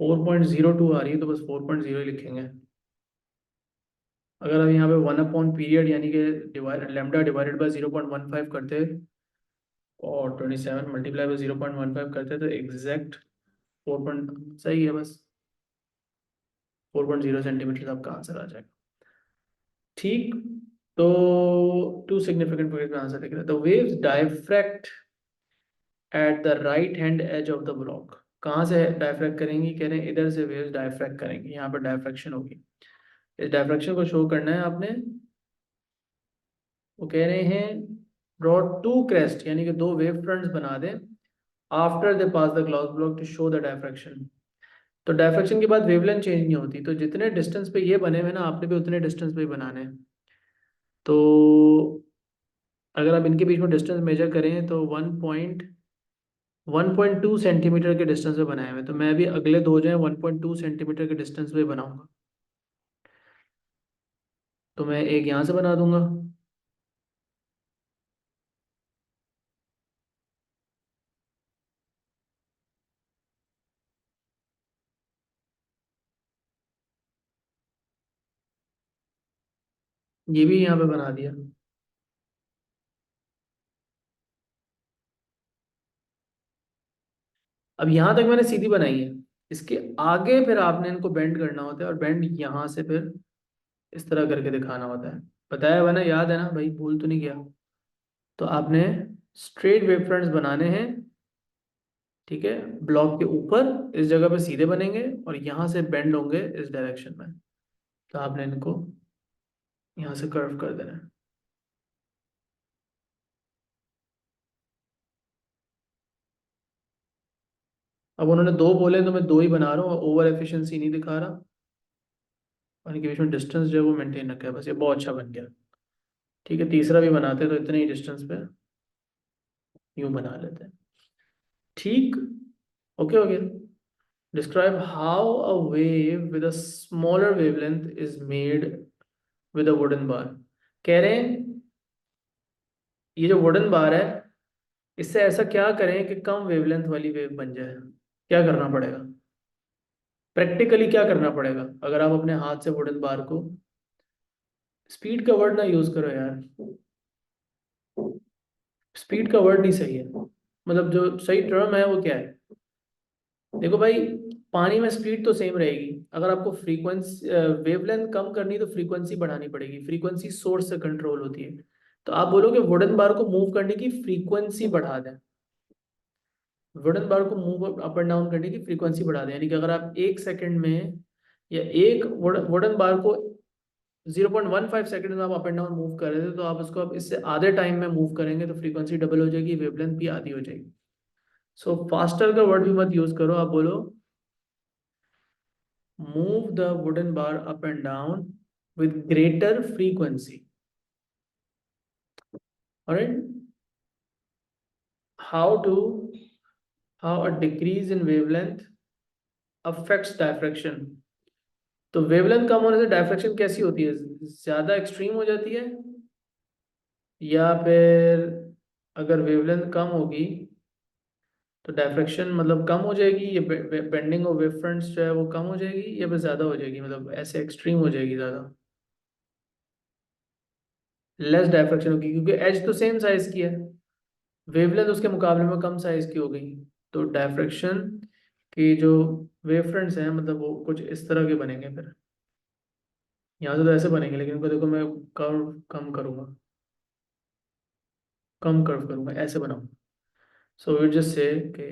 4.02 आ रही है, तो बस 4.0 ही लिखेंगे। अगर आप यहाँ पे 1/पीरियड यानी कि डिवाइड लैम्डा डिवाइडेड बाय 0.15 करते और 27 मल्टीप्लाई बाय 0.15 करते तो एग्जैक्ट 4 सही है, बस 4.0 सेंटीमीटर आपका आंसर आ जाएगा। ठीक, तो 2 सिग्निफिकेंट फिगर्स में आंसर लिख रहे हैं। The waves diffract at the right hand edge of the block. कहाँ से डायफ्रैक्ट करेंगी, कह रहे हैं इधर से वेव्स डायफ्रैक्ट करेंगी, यहाँ पर डायफ्रैक्शन होगी। इस डायफ्रैक्शन को शो करना है आपने। वो कह रहे हैं ड्रॉ टू क्रेस्ट यानी कि 2 वेव फ्रंट्स बना दें after they pass the glass block to show the diffraction. तो डायफ्रैक्शन के बाद वेवलेंथ चेंज नहीं होती, तो जितने डिस्टेंस पे ये बने हुए ना आपने भी उतने डिस्टेंस पे ही बनाने हैं। तो अगर आप इनके बीच में डिस्टेंस मेजर करें तो 1.2 सेंटीमीटर के डिस्टेंस पे बनाए हुए, तो मैं भी अगले दो जो है 1.2 सेंटीमीटर के डिस्टेंस पे बनाऊंगा। तो मैं एक यहाँ से बना दूंगा, ये भी यहाँ पे बना दिया। अब यहाँ तक मैंने सीधी बनाई है, इसके आगे फिर आपने इनको बेंड करना होता है और बेंड यहाँ से फिर इस तरह करके दिखाना होता है। बताया हुआ ना, याद है ना भाई, भूल तो नहीं गया। तो आपने स्ट्रेट वेव फ्रंट्स बनाने हैं, ठीक है, ब्लॉक के ऊपर इस जगह पे सीधे बनेंगे और यहाँ से बेंड होंगे इस डायरेक्शन में। तो आपने इनको यहाँ से कर्व कर देना है। अब उन्होंने 2 बोले तो मैं 2 ही बना रहा हूँ, ओवर एफिशिएंसी नहीं दिखा रहा, और इनके बीच में डिस्टेंस जो है वो मेंटेन रखा है, बस ये बहुत अच्छा बन गया। ठीक है, तीसरा भी बनाते तो इतने ही डिस्टेंस पे यूं बना लेते हैं। ठीक, okay okay. Describe how a wave with a smaller wavelength is made with a wooden bar. कह रहे हैं ये जो वुडन बार है इससे ऐसा क्या करें कि कम वेवलेंथ वाली वेव बन जाए। क्या करना पड़ेगा, प्रैक्टिकली क्या करना पड़ेगा अगर आप अपने हाथ से वुडन बार को, स्पीड का वर्ड ना यूज करो यार, स्पीड का वर्ड नहीं सही है, मतलब जो सही टर्म है वो क्या है। देखो भाई, पानी में स्पीड तो सेम रहेगी, अगर आपको फ्रीक्वेंसी वेवलेंथ कम करनी है तो फ्रीक्वेंसी बढ़ानी पड़ेगी, फ्रीक्वेंसी सोर्स से कंट्रोल होती है। तो आप बोलोगे वुडन बार को मूव करने की फ्रीक्वेंसी बढ़ा दें, वुडन बार को मूव अप एंड डाउन करने की फ्रीक्वेंसी बढ़ा दें, यानी कि अगर आप 1 सेकंड में या एक वुडन बार को 0.15 सेकंड में आप अप एंड डाउन मूव कर रहे थे, तो आप उसको अब इससे आधे टाइम में मूव करेंगे तो फ्रीक्वेंसी डबल हो जाएगी, वेवलेंथ भी आधी हो जाएगी। सो फास्टर का वर्ड भी मत यूज करो, आप बोलो move the wooden bar up and down with greater frequency. All right, how to how a decrease in wavelength affects diffraction. तो वेवलेंथ कम होने से डायफ्रैक्शन कैसी होती है, ज्यादा एक्सट्रीम हो जाती है, या फिर अगर वेवलेंथ कम होगी तो डायफ्रैक्शन मतलब कम हो जाएगी, या बेंडिंग ऑफ वेव फ्रंट्स जो है वो कम हो जाएगी, या फिर ज्यादा हो जाएगी, मतलब ऐसे एक्सट्रीम हो जाएगी ज्यादा, लेस डायफ्रैक्शन होगी क्योंकि एज तो सेम साइज की है, वेवलेंथ उसके मुकाबले में कम साइज की हो गई, तो डायफ्रैक्शन की जो वेव फ्रंट्स हैं मतलब वो कुछ इस तरह के बनेंगे। फिर यहाँ से तो ऐसे बनेंगे, लेकिन इनको देखो मैं कर्व कम करूँगा, कम कर्व करूँगा, ऐसे बनाऊँ। सो वी जस्ट से कि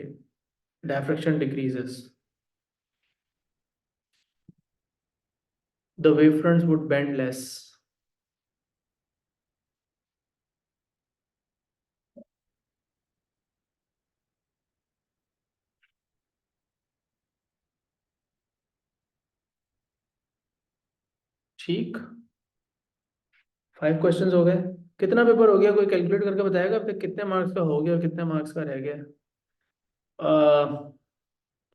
diffraction decreases, the wave fronts would bend less. ठीक, 5 क्वेश्चंस हो गए। कितना पेपर हो गया, कोई कैलकुलेट करके बताएगा फिर कितने मार्क्स का हो गया और कितने मार्क्स का रह गया?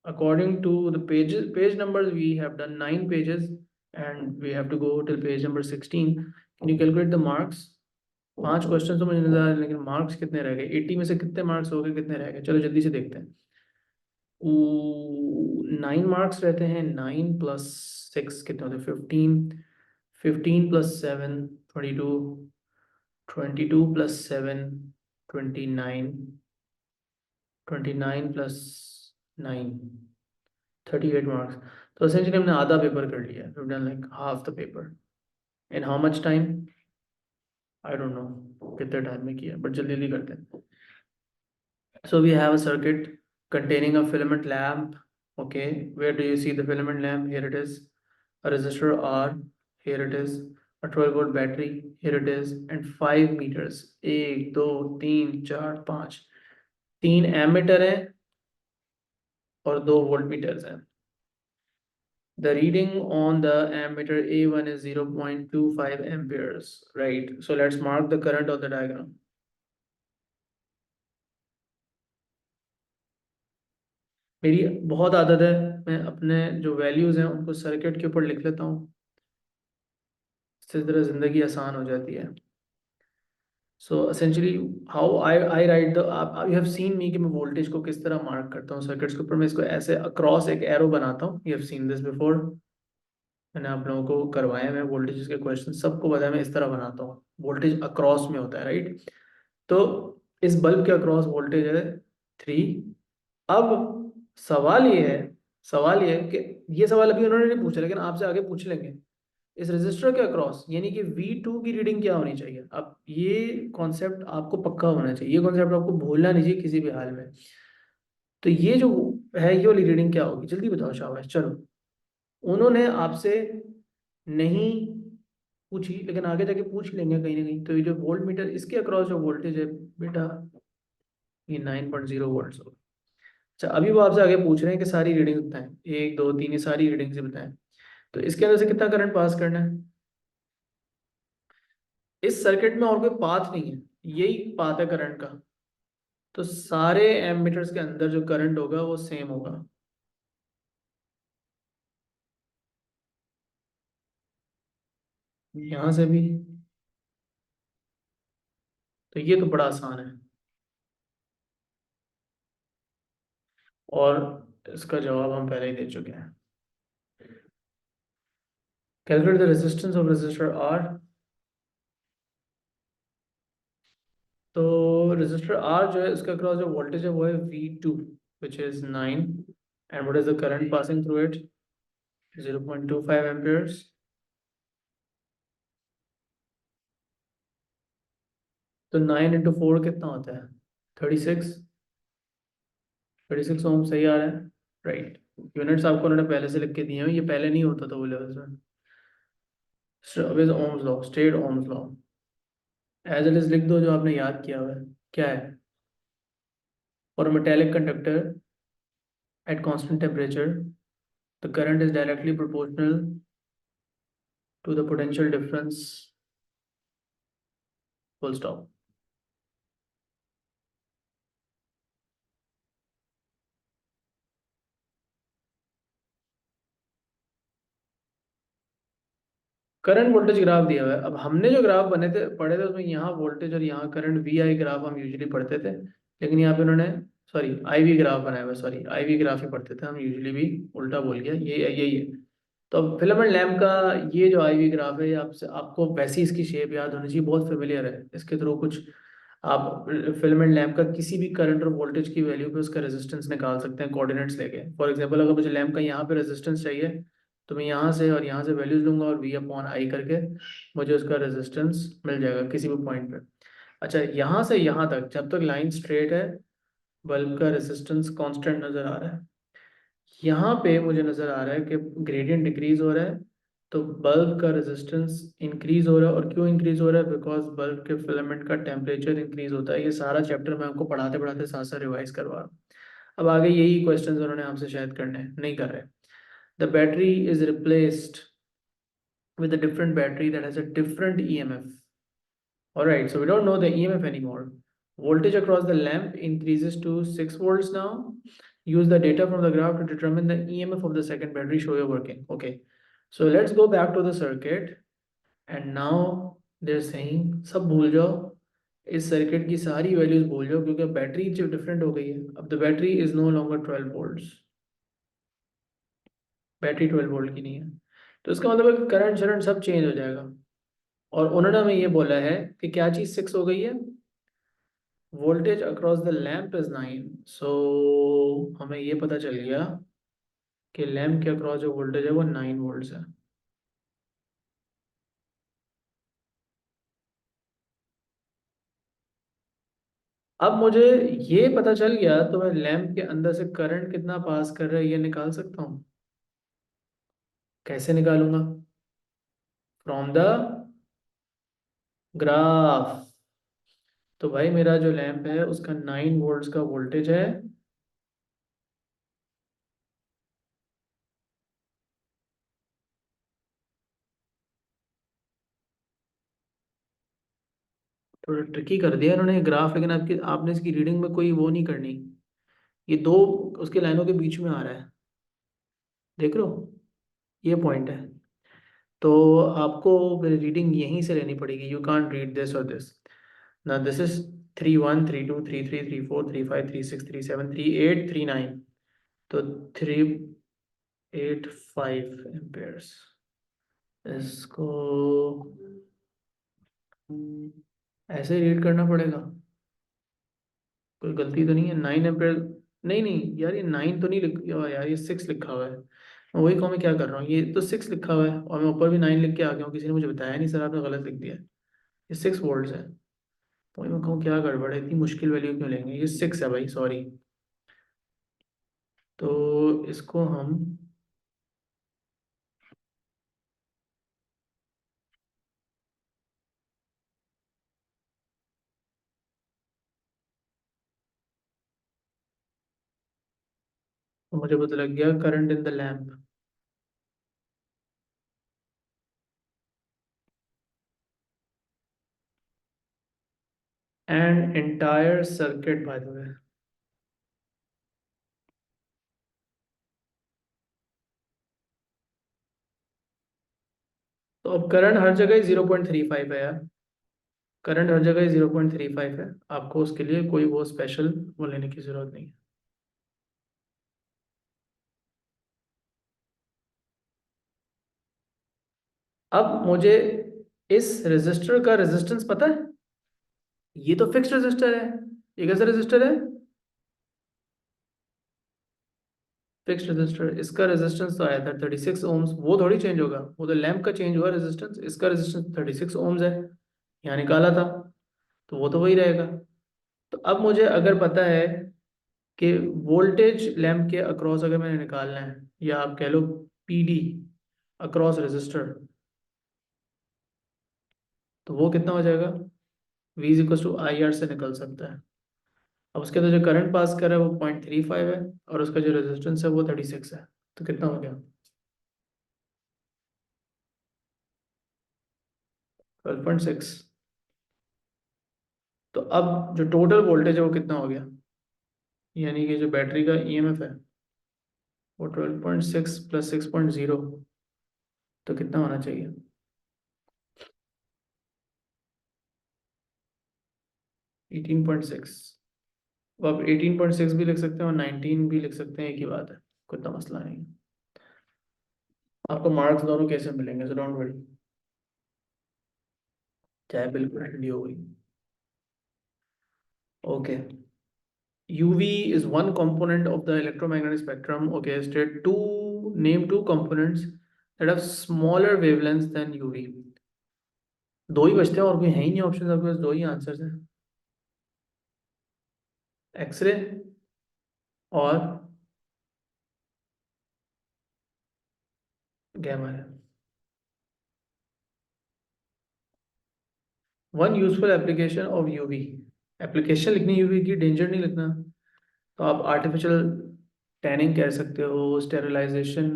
According to the page numbers, we have done 9 pages and we have to go till page number 16. Can you calculate the marks? 5 question तो मुझे नजर आ रहे हैं, लेकिन मार्क्स कितने रह गए? 80 में से कितने मार्क्स हो गए, कितने रह गए? चलो जल्दी से देखते हैं। 9 मार्क्स रहते हैं, 9 प्लस 6 कितने होते हैं? 15, 15 प्लस 7 22, 22 प्लस 7 29, 29 प्लस 9 38 मार्क्स। तो essentially हमने आधा पेपर कर लिया है, we've done like half the paper in how much time? I don't know कितने टाइम में किया, but जल्दी जल्दी करते हैं। So we have a circuit containing a filament lamp. Okay, where do you see the filament lamp? Here it is. A resistor R, here it is. A 12-volt battery, here it is. And 5 meters, 1 2 3 4 5, 3 ammeter है और 2 volt metres हैं। The reading on the ammeter A1 is 0.25 amperes, right? So let's mark the current on the diagram. मेरी बहुत आदत है, मैं अपने जो वैल्यूज हैं उनको सर्किट के ऊपर लिख लेता हूँ, इससे जरा जिंदगी आसान हो जाती है। So essentially how I write the, you have seen me कि मैं वोल्टेज को किस तरह मार्क करता हूँ सर्किट्स के ऊपर। मैं इसको ऐसे अक्रॉस एक एरो बनाता हूँ। You have seen this before, मैंने आप लोगों को करवाए हैं वोल्टेज के क्वेश्चन, सबको बताया मैं इस तरह बनाता हूँ। वोल्टेज अक्रॉस में होता है, राइट? तो इस बल्ब के अक्रॉस वोल्टेज है 3। अब सवाल ये है, सवाल ये है कि ये सवाल अभी उन्होंने नहीं पूछा, लेकिन आपसे आगे पूछ लेंगे। इस रेजिस्टर के अक्रॉस यानी कि V2 की रीडिंग क्या होनी चाहिए? अब ये कॉन्सेप्ट आपको पक्का होना चाहिए, ये कॉन्सेप्ट आपको भूलना नहीं चाहिए किसी भी हाल में। तो ये जो है, ये वाली रीडिंग क्या होगी? जल्दी बताओ शाबाश। चलो, उन्होंने आपसे नहीं पूछी, लेकिन आगे जाके पूछ लेंगे कहीं ना कहीं। तो ये जो वोल्ट मीटर, इसके अक्रॉस जो वोल्टेज है बेटा, ये 9.0 वोल्ट होगा। अच्छा, अभी वो आपसे आगे पूछ रहे हैं कि सारी रीडिंग बताएं, 1 2 3, ये सारी रीडिंग से बताएं। तो इसके अंदर से कितना करंट पास करना है? इस सर्किट में और कोई पाथ नहीं है, यही पाथ है करंट का। तो सारे एमीटर्स के अंदर जो करंट होगा वो सेम होगा। यहां से भी। तो ये तो बड़ा आसान है, और इसका जवाब हम पहले ही दे चुके हैं। Calculate the resistance of resistor R. तो रेजिस्टर आर जो है, उसके अक्रॉस जो वोल्टेज है वो है V2, which is 9, and what is the current passing through it? 0.25 amperes. तो 9 × 4 कितना होता है? 36। 36 ओम सही आ रहा है, राइट? यूनिट्स आपको उन्होंने पहले से लिख के दिए हैं, ये पहले नहीं होता था वो लेवल्स में। With Ohm's law, state Ohm's law as it is लिख दो जो आपने याद किया हुआ है। क्या है? For a metallic conductor at constant temperature, the current is directly proportional to the potential difference, full stop. Current voltage graph दिया हुआ है। अब हमने जो ग्राफ बने थे पढ़े थे, उसमें यहाँ वोल्टेज और यहाँ करंट VI ग्राफ हम यूजुअली पढ़ते थे, लेकिन यहाँ पे उन्होंने सॉरी IV ग्राफ बनाया हुआ है। सॉरी, IV ग्राफ ही पढ़ते थे हम यूजुअली, भी उल्टा बोल गया, ये यही है। तो अब फिलामेंट लैम्प का ये जो IV ग्राफ है, ये आपसे आपको वैसी इसकी शेप याद होनी चाहिए, बहुत फेमिलियर है। इसके थ्रू कुछ आप फिलामेंट लैम्प का किसी भी करंट और वोल्टेज की वैल्यू पे उसका रेजिस्टेंस निकाल सकते हैं कोऑर्डिनेट्स लेके। फॉर एग्जांपल, अगर मुझे लैम्प का यहाँ पे रेजिस्टेंस चाहिए, तो मैं यहाँ से और यहाँ से वैल्यूज लूंगा और V/I करके मुझे उसका रेजिस्टेंस मिल जाएगा किसी भी पॉइंट पे। अच्छा, यहाँ से यहाँ तक जब तक लाइन स्ट्रेट है, बल्ब का रेजिस्टेंस कांस्टेंट नजर आ रहा है। यहाँ पे मुझे नजर आ रहा है कि ग्रेडियंट डिक्रीज हो रहा है, तो बल्ब का रेजिस्टेंस इंक्रीज हो रहा है। और क्यों इंक्रीज हो रहा है? बिकॉज बल्ब के फिलामेंट का टेम्परेचर इंक्रीज होता है। ये सारा चैप्टर मैं आपको पढ़ाते पढ़ाते साथ साथ रिवाइज करवा रहा हूँ। अब आगे यही क्वेश्चन उन्होंने आपसे शायद करने नहीं कर रहे। The battery is replaced with a different battery that has a different EMF. All right, so we don't know the EMF anymore. Voltage across the lamp increases to 6 volts now. Use the data from the graph to determine the EMF of the second battery. Show your working. Okay, so let's go back to the circuit. And now they're saying सब भूल जाओ, इस circuit की सारी values भूल जाओ क्योंकि battery जो डिफरेंट हो गई है. अब the battery is no longer 12 volts. Battery 12 volt की नहीं है. तो इसका मतलब है कि करंट शरंट सब चेंज हो जाएगा. और उन्होंने हमें ये बोला है कि क्या चीज़ 6 हो गई है. Voltage across the lamp is 9. सो हमें ये पता चल गया कि लैम्प के अक्रॉस जो वोल्टेज है वो 9 वोल्ट्स है. अब मुझे ये पता चल गया तो मैं लैम्प के अंदर से करंट कितना पास कर रहा है ये निकाल सकता हूँ. कैसे निकालूंगा? From the graph. तो भाई मेरा जो लैंप है उसका 9 वोल्ट्स का वोल्टेज है. थोड़ा ट्रिकी कर दिया इन्होंने ग्राफ, लेकिन आपकी आपने इसकी रीडिंग में कोई वो नहीं करनी. ये दो उसके लाइनों के बीच में आ रहा है, देख लो, ये पॉइंट है. तो आपको फिर रीडिंग यहीं से लेनी पड़ेगी. यू कांट रीड दिस और दिस. ना दिस इज 3 1 3 2 3 3 3 4 3 5 3 6 3 7 3 8 3 9. तो 3 8 5 एम्पेयर्स. इसको ऐसे ही रीड करना पड़ेगा. कोई गलती तो नहीं है? 9 एम्पेयर. नहीं नहीं यार, ये 9 तो नहीं लिखा हुआ यार, ये 6 लिखा हुआ है. मैं वही कहूँ, मैं क्या कर रहा हूँ, ये तो 6 लिखा हुआ है और मैं ऊपर भी 9 लिख के आ गया हूँ. किसी ने मुझे बताया नहीं सर आपने गलत लिख दिया है. ये 6 वोल्ट्स है. तो वही मैं कहूँ क्या गड़बड़ है, इतनी मुश्किल वैल्यू क्यों लेंगे. ये 6 है भाई, सॉरी. तो इसको हम तो मुझे पता लग गया current in the lamp and entire circuit by the way. तो अब करंट हर जगह 0.35 है यार. करंट हर जगह 0.35 है. आपको उसके लिए कोई वो स्पेशल वो लेने की जरूरत नहीं है. अब मुझे इस रेजिस्टर का रेजिस्टेंस पता है. ये तो फिक्स्ड रेजिस्टर है. ये कैसा रेजिस्टर है? Fixed resistor. इसका रेजिस्टेंस तो आया था 36 ओम्स. वो थोड़ी चेंज होगा, वो तो लैंप का चेंज हुआ रेजिस्टेंस. इसका रेजिस्टेंस 36 ओम्स है, यहाँ निकाला था, तो वो तो वही रहेगा. तो अब मुझे अगर पता है कि वोल्टेज लैंप के अक्रॉस अगर मैंने निकालना है, या आप कह लो पीडी अक्रॉस रेजिस्टर, तो वो कितना हो जाएगा? V is equal to I R से निकल सकता है. अब उसके अंदर जो करंट पास कर रहा है वो 0.35 है और उसका जो रेजिस्टेंस है वो 36 है. तो कितना हो गया? 12.6. तो अब जो टोटल वोल्टेज है वो कितना हो गया, यानी कि जो बैटरी का ईएमएफ है वो 12.6 प्लस 6.0, तो कितना होना चाहिए? 18.6. तो आप 18.6 भी लिख सकते हैं और 19 भी लिख सकते हैं, एक ही बात है, कोई इतना मसला नहीं है. आपको मार्क्स दोनों कैसे मिलेंगे, सो डोंट वरी. चाहे बिल्कुल ठंडी हो गई. Okay. UV is one component of the electromagnetic spectrum. Okay, state two, name two components that have smaller wavelengths than UV. दो ही बचते हैं और कोई है ही नहीं ऑप्शन, आपके पास दो ही आंसर्स हैं. एक्सरे और gamma ray. One useful application of UV. Application लिखनी यूवी की, डेंजर नहीं लिखना. तो आप आर्टिफिशियल टैनिंग कह सकते हो, स्टेरिलाइजेशन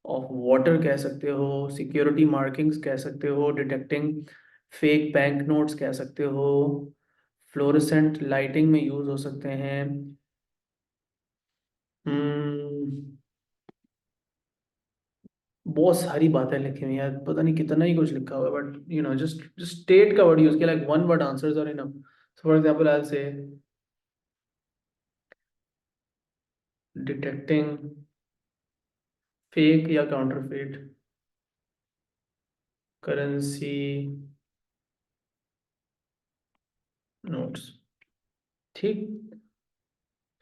ऑफ वाटर कह सकते हो, सिक्योरिटी मार्किंग्स कह सकते हो, डिटेक्टिंग फेक बैंक नोट्स कह सकते हो, फ्लोरेसेंट लाइटिंग में यूज हो सकते हैं। हम्म, बहुत सारी बातें लिखी हुई हैं, पता नहीं कितना ही कुछ लिखा हुआ है, बट जस्ट जस्ट स्टेट का वर्ड यूज किया, like one word answers are enough. So for example I say detecting fake या काउंटरफेट करेंसी नोट्स, ठीक।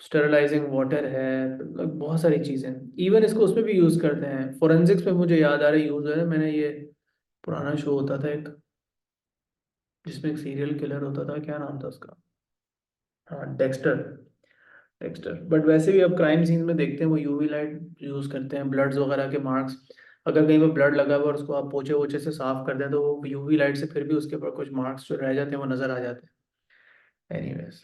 स्टेरलाइजिंग वाटर है, मतलब बहुत सारी चीजें। इवन इसको उसमें भी यूज करते हैं, फोरेंसिक्स में मुझे याद आ रहा है यूज है, मैंने ये पुराना शो होता था एक, जिसमें एक सीरियल किलर होता था, क्या नाम था उसका? हाँ, डेक्स्टर। डेक्स्टर, बट वैसे भी अब क्राइम सीन में देखते हैं वो यूवी लाइट यूज करते हैं, ब्लड्स वगैरह के मार्क्स, अगर कहीं पर ब्लड लगा हुआ है और उसको आप पोछे वोछे से साफ कर दें तो वो यूवी लाइट से फिर भी उसके ऊपर कुछ मार्क्स जो रह जाते हैं वो नजर आ जाते हैं। एनीवेज,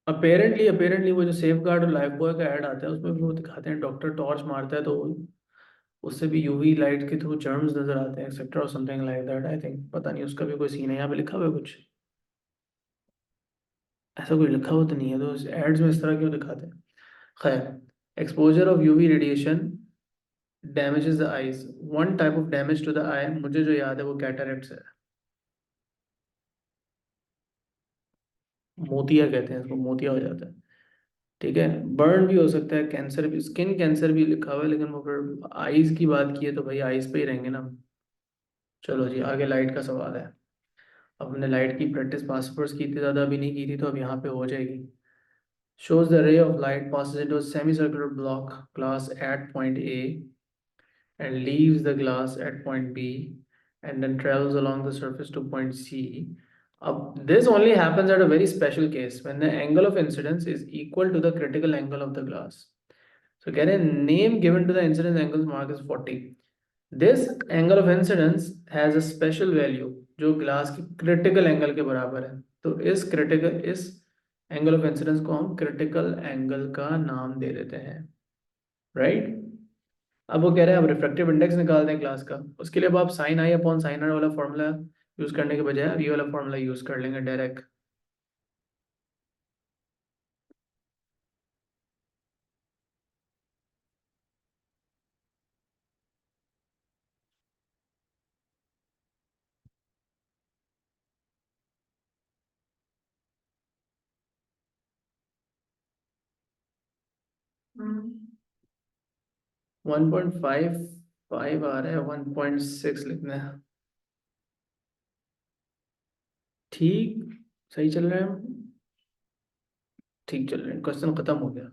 अपेरेंटली अपेरेंटली वो जो सेफ गार्ड और लाइफ बॉय का ऐड आता है उसमें भी वो दिखाते हैं, डॉक्टर टॉर्च मारता है तो उससे भी यूवी लाइट के थ्रू जर्म्स नजर आते हैं, एक्सेट्रा और something like that, I think. पता नहीं उसका भी कोई सीन है, यहाँ पे लिखा हुआ है कुछ, ऐसा कोई लिखा हुआ तो नहीं है, तो एड्स में इस तरह क्यों दिखाते हैं? खैर, exposure of UV radiation damages the eyes, one type of damage to the eye मुझे जो याद है वो कैटरेक्ट्स है, मोतिया कहते हैं इसको, मोतिया हो जाता है, ठीक है। बर्न भी हो सकता है, कैंसर भी, स्किन कैंसर भी लिखा हुआ है, लेकिन वो फिर आईज की बात की है तो भाई आईज पे ही रहेंगे ना। चलो जी, आगे लाइट का सवाल है। अब हमने लाइट की प्रैक्टिस पासवर्ड्स की थी, ज़्यादा अभी नहीं की थी, तो अब यहाँ पे हो जाएगी। shows the ray of light passes into a semicircular block glass at point A and leaves the glass at point B and then travels along the surface to point C. This only happens at a very special case when the angle of incidence is equal to the critical angle of the glass. So get a name given to the incidence angle's mark is 40. This angle of incidence has a special value जो glass की critical angle के बराबर है, तो इस angle of incidence को हम critical angle का नाम दे देते हैं, राइट। अब वो कह रहे हैं अब रिफ्रैक्टिव इंडेक्स निकाल दें क्लास का, उसके लिए अब आप sine I upon sine R वाला फॉर्मूला यूज करने के बजाय अब ये वाला फॉर्मूला यूज कर लेंगे डायरेक्ट। 1.55 आ रहा है, 1.6 लिखना है, ठीक। सही चल रहे हैं, ठीक चल रहे हैं, क्वेश्चन खत्म हो गया।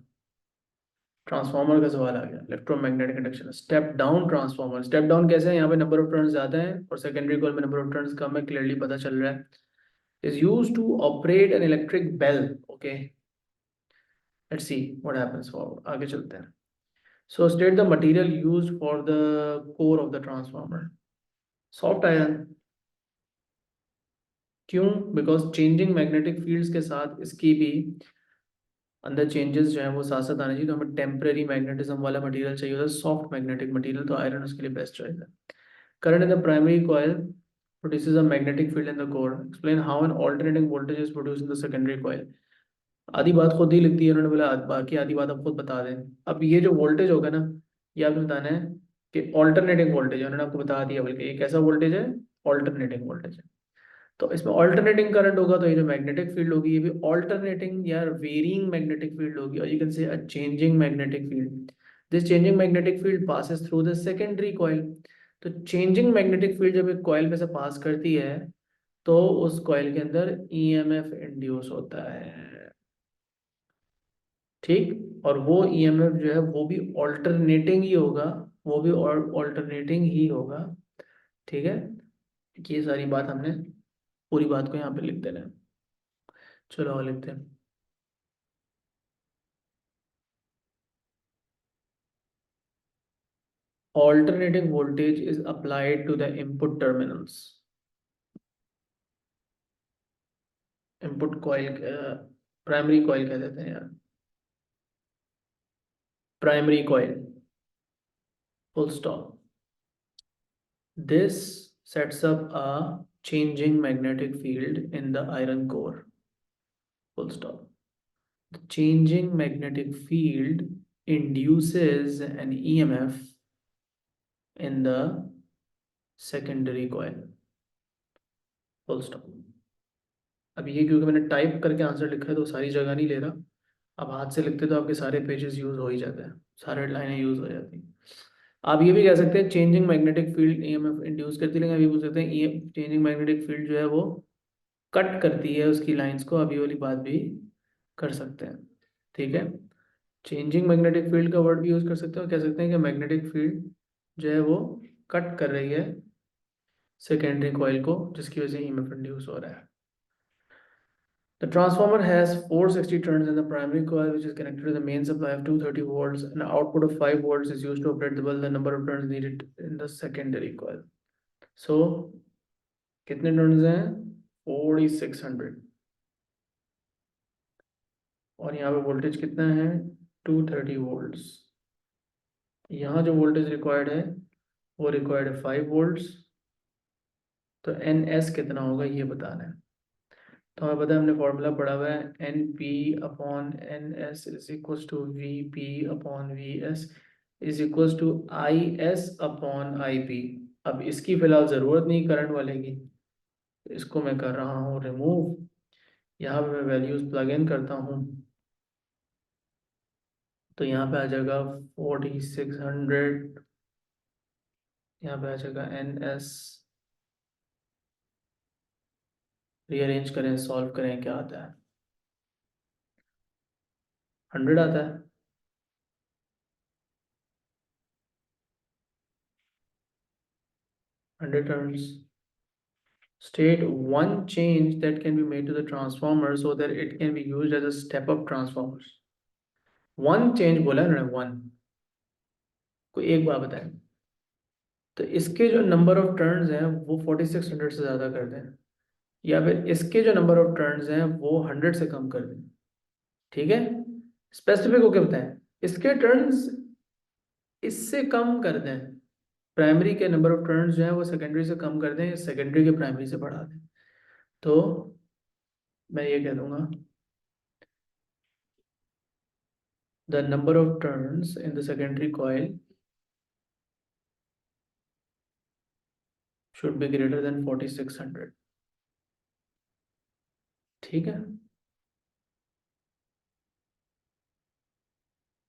ट्रांसफार्मर का सवाल आ गया, electromagnetic induction step down transformer. Step down कैसे है, यहाँ पे नंबर ऑफ टर्न्स ज्यादा है और सेकेंडरी कॉइल में नंबर ऑफ टर्न्स कम है, क्लियरली पता चल रहा है। Is use to operate an electric bell, okay. Let's see what happens forward, आगे चलते हैं। So state the material used for the core of the transformer. Soft iron. क्यों? बिकॉज चेंजिंग मैग्नेटिक फील्ड्स के साथ इसकी भी अंदर चेंजेस जो है वो साथ साथ आने चाहिए, तो हमें टेम्परेरी मैग्नेटिज्म वाला मटेरियल चाहिए होता है, सॉफ्ट मैग्नेटिक मटेरियल, तो आयरन उसके लिए बेस्ट चॉइस है। Current in the primary coil produces a magnetic field in the core. Explain how an alternating voltage is produced in the secondary coil. आधी बात खुद ही लिखती है उन्होंने, बोला बाकी आधी बात आप खुद बता दें। अब ये जो वोल्टेज होगा ना, ये आपने बताना है कि ऑल्टरनेटिंग वोल्टेज है, उन्होंने आपको बता दिया, बल्कि ये कैसा वोल्टेज है, ऑल्टरनेटिंग वोल्टेज है। तो इसमें ऑल्टरनेटिंग करंट होगा, तो ये जो मैग्नेटिक फील्ड होगी ये भी ऑल्टरनेटिंग या वेरिंग मैग्नेटिक फील्ड होगी, और you can say a changing magnetic field. This changing magnetic field passes through the secondary coil. तो चेंजिंग मैग्नेटिक फील्ड जब एक कॉइल में से पास करती है तो उस कॉइल के अंदर ईएमएफ इंड्यूस होता है, ठीक। और वो ईएमएफ जो है वो भी ऑल्टरनेटिंग ही होगा, वो भी ऑल्टरनेटिंग ही होगा, ठीक है। ये सारी बात हमने पूरी बात को यहाँ पे लिख देना है। चलो और लिखते हैं। Alternating voltage is applied to the input terminals. Input coil, primary coil कह देते हैं यार। primary coil, full stop. This sets up a changing magnetic field in the iron core, full stop. The changing magnetic field induces an EMF in the secondary coil, full stop. अब ये क्योंकि मैंने type करके answer लिखा है तो सारी जगह नहीं ले रहा, अब हाथ से लिखते तो आपके सारे पेजेस यूज हो ही जाते हैं, सारे लाइनें यूज हो जाती हैं। आप ये भी कह सकते हैं changing magnetic field EMF induce करती है, लेकिन अभी बोल सकते हैं चेंजिंग मैग्नेटिक फील्ड जो है वो कट करती है उसकी लाइंस को, अभी वाली बात भी कर सकते हैं। ठीक है, चेंजिंग मैग्नेटिक फील्ड का वर्ड भी यूज कर सकते हो, कह सकते हैं कि मैग्नेटिक फील्ड जो है वो कट कर रही है सेकेंडरी कॉइल को, जिसकी वजह से ईएमएफ इंड्यूस हो रहा है। The transformer has 460 turns in the primary coil, which is connected to the main supply of 230 volts. An output of 5 volts is used to operate the bulb. The number of turns needed in the secondary coil. So, कितने turns हैं? 4600. और यहाँ पे voltage कितना है? 230 volts. यहाँ जो voltage required है वो रिक्वायर्ड है 5 volts. तो NS कितना होगा ये बताना है। तो हमें पता है, हमने फॉर्मूला पढ़ा हुआ है, N P upon N S is equal to V P upon V S is equal to I S upon I P. अब इसकी फिलहाल ज़रूरत नहीं करंट वाले की, तो इसको मैं कर रहा हूँ रिमूव। यहाँ पे मैं वैल्यूज प्लग इन करता हूँ, तो यहाँ पे आ जाएगा 4600, यहाँ पे आ जाएगा एन एस। रीअरेंज करें, सॉल्व करें, क्या आता है? 100 आता है। Hundred turns. State one change that can be made to the transformer so that it can be used as a step-up transformers. One change बोला ना, one, कोई एक बात बताएं। तो इसके जो नंबर ऑफ टर्न्स हैं वो 4600 से ज़्यादा कर दें, या फिर इसके जो नंबर ऑफ टर्न्स हैं वो 100 से कम कर दें। ठीक है, स्पेसिफिक होके बताएं। इसके टर्न्स इससे कम कर दें, प्राइमरी के नंबर ऑफ टर्न्स जो है वो सेकेंडरी से कम कर दें, सेकेंडरी के प्राइमरी से बढ़ा दें। तो मैं ये कह दूंगा, the number of turns in the secondary coil should be greater than 4600। ठीक है,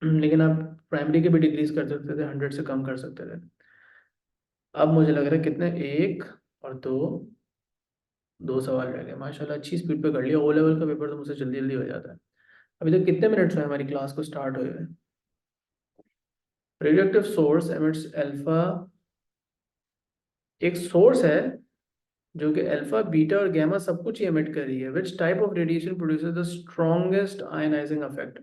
लेकिन आप प्राइमरी के भी डिक्रीज कर सकते थे, 100 से कम कर सकते थे। अब मुझे लग रहा है कितने, एक और दो, दो सवाल रह गए। माशाल्लाह अच्छी स्पीड पे कर लिया। ओ लेवल का पेपर तो मुझसे जल्दी जल्दी हो जाता है। अभी तक कितने मिनट्स हुए हमारी क्लास को स्टार्ट हुए हुए? रेडियोएक्टिव सोर्स एमिट्स अल्फा, एक सोर्स है जो कि अल्फा बीटा और गामा सब कुछ ही एमिट कर रही है। Which type of radiation produces the strongest ionising effect?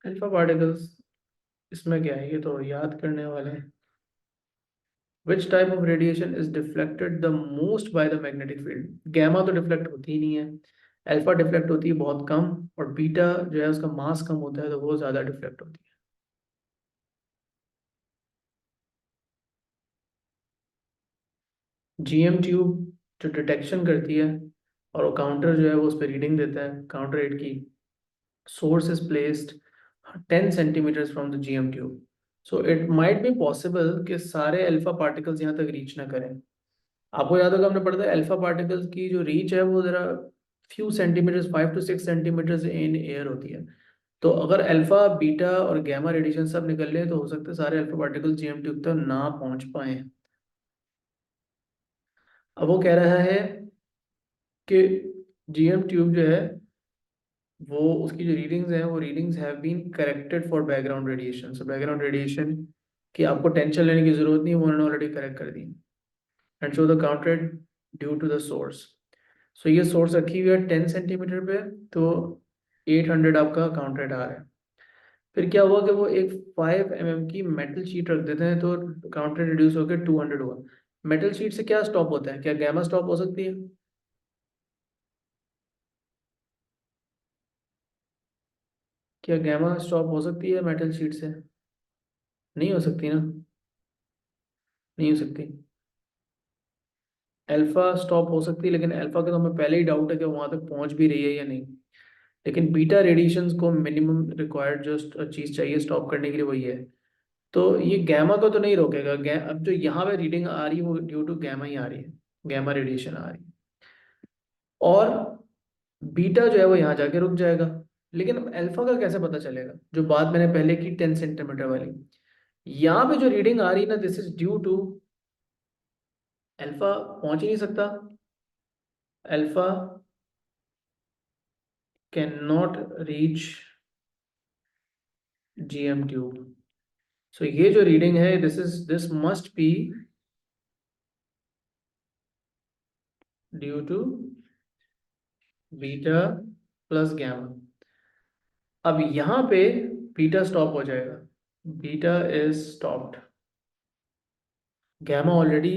Alpha particles. इसमें क्या है, ये तो याद करने वाले हैं। Which type of radiation is deflected the most by the magnetic field? Gamma तो डिफ्लेक्ट होती ही नहीं है, अल्फा डिफ्लेक्ट होती है बहुत कम, और बीटा जो है उसका मास कम होता है तो वो ज्यादा डिफ्लेक्ट होती है। जीएम ट्यूब जो डिटेक्शन करती है और काउंटर जो है वो उस पर रीडिंग देता है, काउंटर रेट की। Source is placed 10 centimetres from the GM tube, so it might be possible कि सारे अल्फा पार्टिकल्स यहाँ तक रीच ना करें। आपको याद होगा हमने पढ़ा था अल्फा पार्टिकल्स की जो रीच है वो जरा few centimetres, 5 to 6 centimetres in air होती है। तो अगर अल्फा बीटा और गामा रेडिएशन सब निकल रहे हैं तो हो सकता है सारे अल्फा पार्टिकल्स जीएम ट्यूब तक ना पहुंच पाए। अब वो कह रहा है कि जीएम ट्यूब जो है वो उसकी जो रीडिंग्स हैं वो readings have been corrected for background radiation. So background radiation की आपको टेंशन लेने की जरूरत नहीं है, वो उन्होंने ऑलरेडी करेक्ट कर दी। And show the counter due to the source. So ये सोर्स रखी हुई है 10 सेंटीमीटर पे, तो 800 आपका काउंटर रेट आ रहा है। फिर क्या हुआ कि वो एक 5 mm की मेटल शीट रख देते हैं तो काउंटर रिड्यूस होकर 200 हुआ। मेटल शीट से क्या स्टॉप होता है? क्या गैमा स्टॉप हो सकती है? क्या गैमा स्टॉप हो सकती है मेटल शीट से? नहीं हो सकती ना, नहीं हो सकती। अल्फा स्टॉप हो सकती है, लेकिन अल्फा का तो हमें पहले ही डाउट है कि वहां तक पहुंच भी रही है या नहीं। लेकिन बीटा रेडिएशंस को मिनिमम रिक्वायर्ड जो चीज चाहिए स्टॉप करने के लिए वही है। तो ये गैमा को तो नहीं रोकेगा। अब जो यहाँ पे रीडिंग आ रही है वो ड्यू टू गैमा ही आ रही है, गैमा रेडिएशन आ रही है। और बीटा जो है वो यहाँ जाके रुक जाएगा। लेकिन अब अल्फा का कैसे पता चलेगा? जो बात मैंने पहले की 10 सेंटीमीटर वाली, यहाँ पे जो रीडिंग आ रही है ना, this is due to alpha. पहुंच ही नहीं सकता, alpha cannot reach GM tube. So ये जो रीडिंग है, this must be due to beta plus gamma. अब यहाँ पे बीटा स्टॉप हो जाएगा, beta is stopped. Gamma already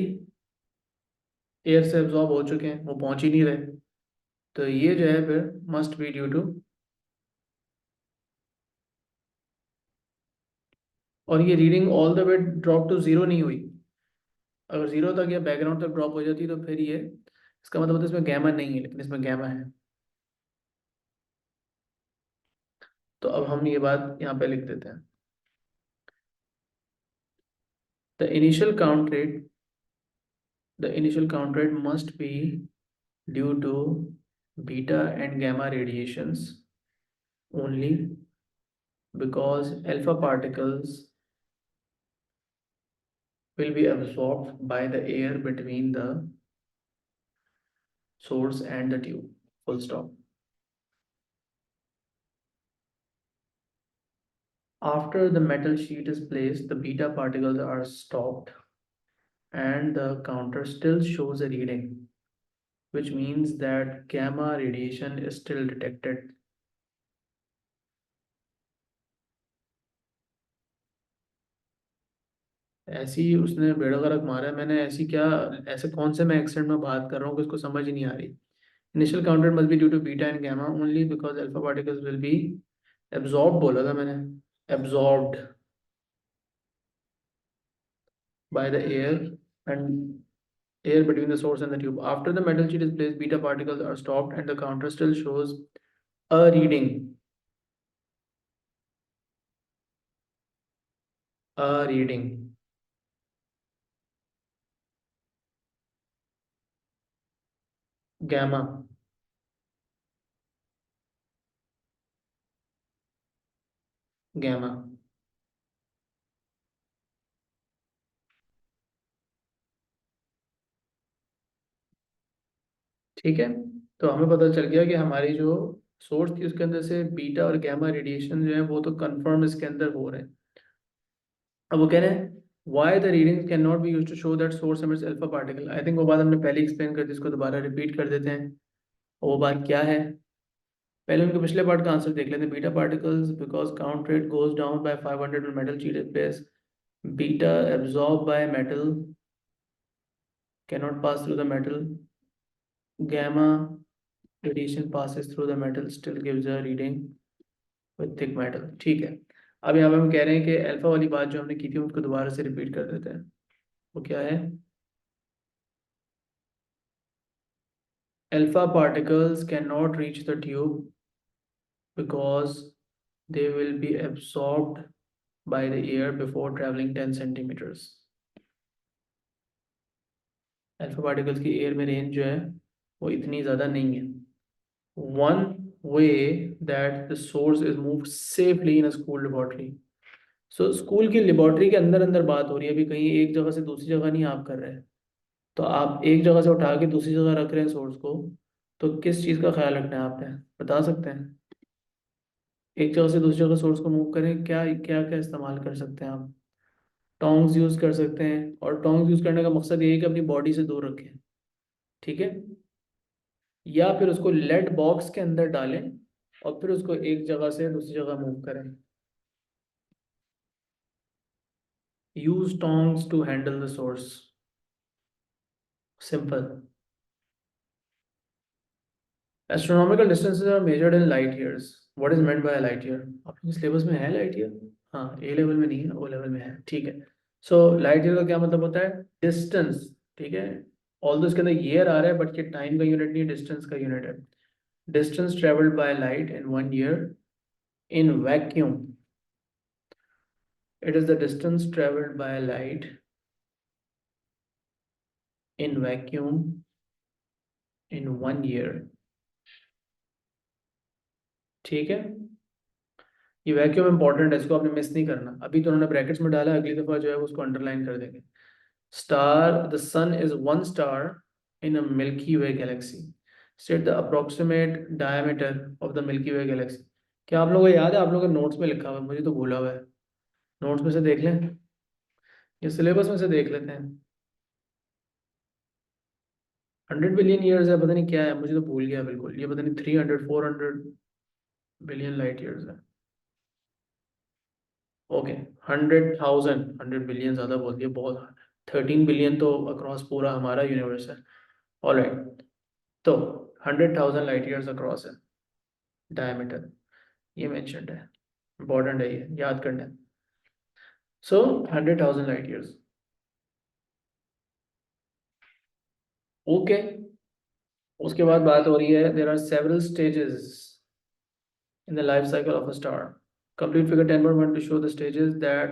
air से एब्जॉर्ब हो चुके हैं, वो पहुंच ही नहीं रहे। तो ये जो है फिर मस्ट बी ड्यू टू, और ये reading all the way drop to zero नहीं हुई। अगर जीरो तक या बैकग्राउंड तक ड्रॉप हो जाती तो फिर ये, इसका मतलब होता है इसमें गैमा नहीं है, लेकिन इसमें गैमा है। तो अब हम ये बात यहाँ पे लिख देते हैं। The initial count rate, the initial count rate must be due to beta and gamma radiations only, because alpha particles will be absorbed by the air between the source and the tube. Full stop. After the metal sheet is placed, the beta particles are stopped and the counter still shows a reading, which means that gamma radiation is still detected. ऐसी उसने बेड़ा गर्क मारा है, मैंने ऐसी क्या, ऐसे कौन से मैं एक्सेंट में बात कर रहा हूँ कि उसको समझ ही नहीं आ रही। Initial counter must be due to beta and gamma only because alpha particles will be absorbed, बोला था मैंने, absorbed by the air and air between the source and the tube. After the metal sheet is placed, beta particles are stopped and the counter still shows a reading, a reading. Gamma, gamma. ठीक है। तो हमें पता चल गया कि हमारी जो सोर्स थी उसके अंदर से बीटा और गैमा रेडिएशन जो है वो तो कंफर्म इसके अंदर हो रहे हैं। अब वो कह रहे हैं why the readings cannot be used to show that source emits alpha particle। I think वो बात हमने पहले एक्सप्लेन कर दी, इसको दोबारा रिपीट कर देते हैं। और वो बात क्या है? पहले उनके पिछले पार्ट का आंसर देख लेते हैं। Beta particles because count rate goes down by 500 when metal sheet is placed, beta absorbed by metal cannot pass through the metal, gamma radiation passes through the metal still gives a reading with thick metal। ठीक है। अब यहाँ पे हम कह रहे हैं कि अल्फा वाली बात जो हमने की थी उसको दोबारा से रिपीट कर देते हैं। वो क्या है? Alpha particles cannot reach the tube because they will be absorbed by the air before traveling 10 centimeters। Alpha particles की एयर में रेंज जो है वो इतनी ज़्यादा नहीं है। One way that the source is move safely in a school laboratory. So school की लेबोरेटरी के अंदर अंदर बात हो रही है, अभी कहीं एक जगह से दूसरी जगह नहीं आप कर रहे हैं। तो आप एक जगह से उठा के दूसरी जगह रख रहे हैं सोर्स को, तो किस चीज़ का ख्याल रखना है आपने, बता सकते हैं? एक जगह से दूसरी जगह सोर्स को मूव करें, क्या क्या क्या इस्तेमाल कर सकते हैं आप? टोंग्स यूज़ कर सकते हैं, और टोंग्स यूज़ करने का मकसद ये है कि अपनी बॉडी से दूर रखें। ठीक है। या फिर उसको लेड बॉक्स के अंदर डालें और फिर उसको एक जगह से दूसरी जगह मूव करें। Use tongs to handle the source. Simple. Astronomical distances are measured in light years। What is meant by light year? आपके सिलेबस में है लाइट ईयर? हाँ, ए लेवल में नहीं है, ओ लेवल में है, ठीक है। सो लाइट ईयर का क्या मतलब होता है? डिस्टेंस, ठीक है। ऑल इसके अंदर ईयर आ रहा है, बट ये टाइम का यूनिट नहीं है, डिस्टेंस का यूनिट है। Distance travelled by light in 1 year in vacuum. It is the distance traveled by light in vacuum in 1 year. ठीक है, ये वैक्यूम इंपॉर्टेंट है, इसको आपने मिस नहीं करना। अभी तो उन्होंने ब्रैकेट्स में डाला, अगली दफा जो है उसको अंडरलाइन कर देंगे। Star, the sun is one star in a Milky Way galaxy. State the approximate diameter of the Milky Way galaxy. क्या आप लोगों को याद है? आप लोगों के नोट्स में लिखा हुआ है, मुझे तो भूला हुआ है। नोट्स में से देख लें, ये सिलेबस में से देख लेते हैं। 100 बिलियन ईयर्स है, पता नहीं क्या है, मुझे तो भूल गया बिल्कुल। ये पता नहीं 300 400 बिलियन लाइट ईयर्स है। ओके, 100,000, 100 बिलियन ज़्यादा बोल दिया, बहुत। 13 बिलियन तो अक्रॉस पूरा हमारा यूनिवर्स है। ऑलराइट, तो 100,000 लाइट ईयर्स अक्रॉस है डायमीटर, ये मेंशन्ड है, इंपॉर्टेंट है, ये याद करना है। सो 100,000 लाइट ईयर्स। ओके, उसके बाद बात हो रही है, there are several stages in the life cycle of a star. Complete figure 10.1 to show the stages that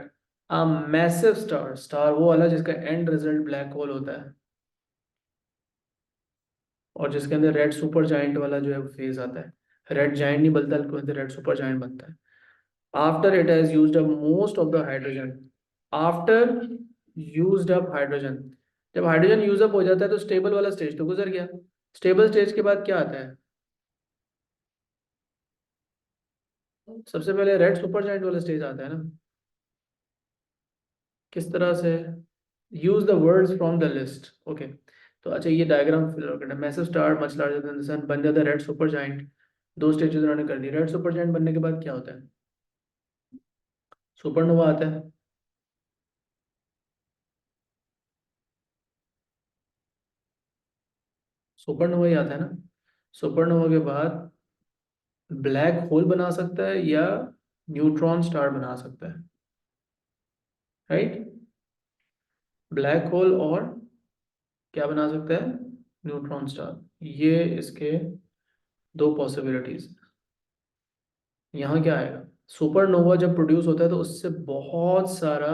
a massive star, star वो वाला जिसका end result black hole होता है, और जिसके अंदर रेड सुपर जाइंट वाला जो है वो फेज आता है। रेड जाइंट नहीं बनता, बल्कि रेड सुपर जाइंट बनता है। After it has used up most of the hydrogen, after used up hydrogen, जब हाइड्रोजन यूज अप हो जाता है तो स्टेबल वाला स्टेज तो गुजर गया। स्टेबल स्टेज के बाद क्या आता है? सबसे पहले रेड सुपर जाइंट वाला स्टेज आता है ना। किस तरह से? Use the words from the list. Okay, तो अच्छा ये डायग्राम फिल करना। Massive star much larger than the sun बन जाता है रेड सुपर जाइंट। दो स्टेजेस उन्होंने कर दी। रेड सुपर जाइंट बनने के बाद क्या होता है? सुपरनोवा आता है। सुपरनोवा ही आता है ना। सुपरनोवा के बाद ब्लैक होल बना सकता है या न्यूट्रॉन स्टार बना सकता है, राइट? ब्लैक होल और क्या बना सकता है? Neutron star. ये इसके दो पॉसिबिलिटीज। यहाँ क्या आएगा? सुपरनोवा जब प्रोड्यूस होता है तो उससे बहुत सारा,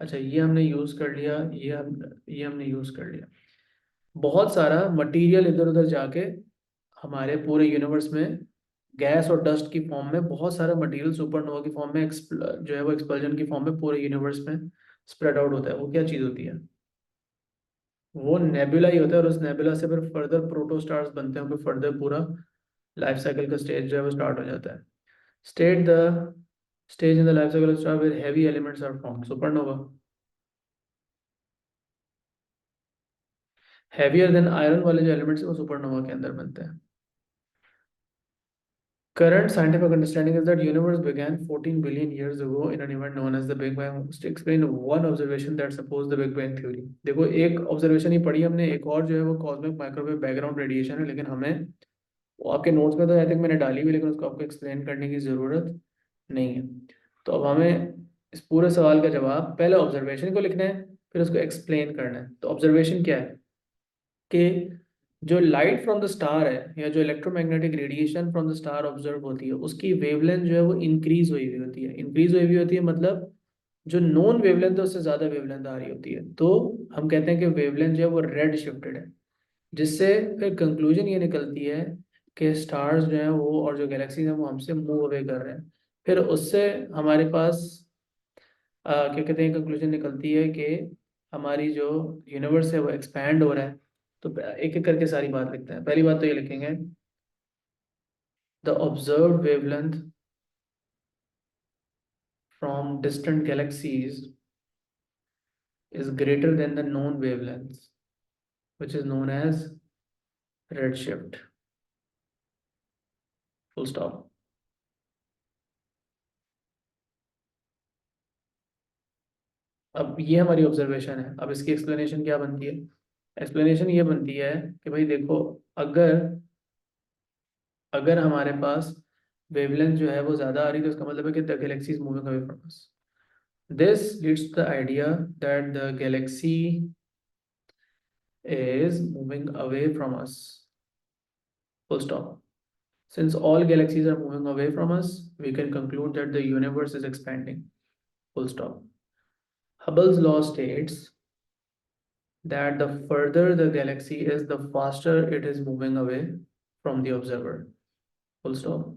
अच्छा ये हमने यूज कर लिया, ये हमने यूज कर लिया, बहुत सारा मटेरियल इधर उधर जाके हमारे पूरे यूनिवर्स में गैस और डस्ट की फॉर्म में बहुत सारा मटेरियल सुपरनोवा की फॉर्म में जो है वो एक्सप्लोजन की फॉर्म में पूरे यूनिवर्स में स्प्रेड आउट होता है। वो क्या चीज़ होती है? वो नेबुला ही होता है, और उस नेबुला से फिर फर्दर प्रोटोस्टार्स बनते हैं, फिर फर्दर पूरा लाइफ साइकिल का स्टेज जो है वो स्टार्ट हो जाता है। State the stage in the life cycle of star where heavy elements are formed, supernova. Heavier than iron वाले जो elements हैं वो supernova के अंदर बनते हैं। Current scientific understanding is that universe began 14 billion years ago in an event known as the Big Bang. To explain one observation that supposed the Big Bang theory. देखो एक observation ही पढ़ी हमने, एक और जो है वो cosmic microwave background radiation है, लेकिन हमें वो आपके notes में तो आई थिंक मैंने डाली हुई, लेकिन उसको आपको explain करने की ज़रूरत नहीं है। तो अब हमें इस पूरे सवाल का जवाब, पहले ऑब्जर्वेशन को लिखना है, फिर उसको एक्सप्लेन करना है। तो ऑब्जर्वेशन क्या है कि जो लाइट फ्रॉम द स्टार है, या जो electromagnetic radiation from the star observe होती है, उसकी वेवलेंथ जो है वो इंक्रीज हुई हुई होती है। इंक्रीज हुई हुई होती है मतलब जो नॉन वेवलेंथ है उससे ज़्यादा वेवलेंथ आ रही होती है। तो हम कहते हैं कि वेवलेंथ जो है वो रेड शिफ्टेड है, जिससे फिर कंक्लूजन ये निकलती है कि स्टार्स जो हैं वो और जो गैलेक्सीज हैं वो हमसे मूव अवे कर रहे हैं। फिर उससे हमारे पास क्या कहते हैं, कंक्लूजन निकलती है कि हमारी जो यूनिवर्स है वो एक्सपैंड हो रहा है। तो एक एक करके सारी बात लिखते हैं। पहली बात तो ये लिखेंगे, the observed wavelength from distant galaxies is greater than the known wavelengths, which is known as redshift. Full stop. अब ये हमारी ऑब्जर्वेशन है। अब इसकी एक्सप्लेनेशन क्या बनती है? एक्सप्लेनेशन ये बनती है कि भाई देखो, अगर अगर हमारे पास वेवलेंथ जो है वो ज़्यादा आ रही, तो इसका मतलब है कि the galaxy is moving away from us. This leads to the idea that the galaxy is moving away from us. Full stop. Since all galaxies are moving away from us, we can conclude that the universe is expanding. Full stop. Hubble's law states that the further the galaxy is, the faster it is moving away from the observer. Full stop.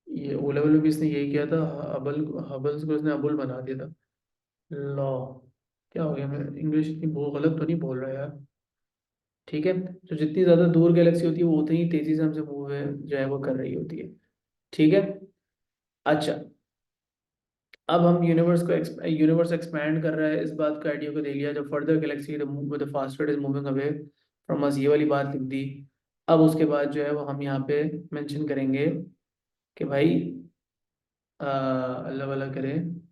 ये O level में भी इसने यही किया था. Hubble हबल्स को इसने अबुल बना दिया था. लॉ. क्या हो गया, मैं इंग्लिश इतनी गलत तो नहीं बोल रहा यार. ठीक है. तो जितनी ज्यादा दूर गैलेक्सी होती है वो उतनी ही तेजी से हमसे मूव जो है वो कर रही होती है. ठीक है. अच्छा. अब हम यूनिवर्स एक्सपैंड कर रहा है, इस बात का आइडिया को दे लिया. जब further Galaxy the faster is moving away from अस, ये वाली बात लिख दी. अब उसके बाद जो है वो हम यहाँ पे मेंशन करेंगे कि भाई अल्लाह वाला करें.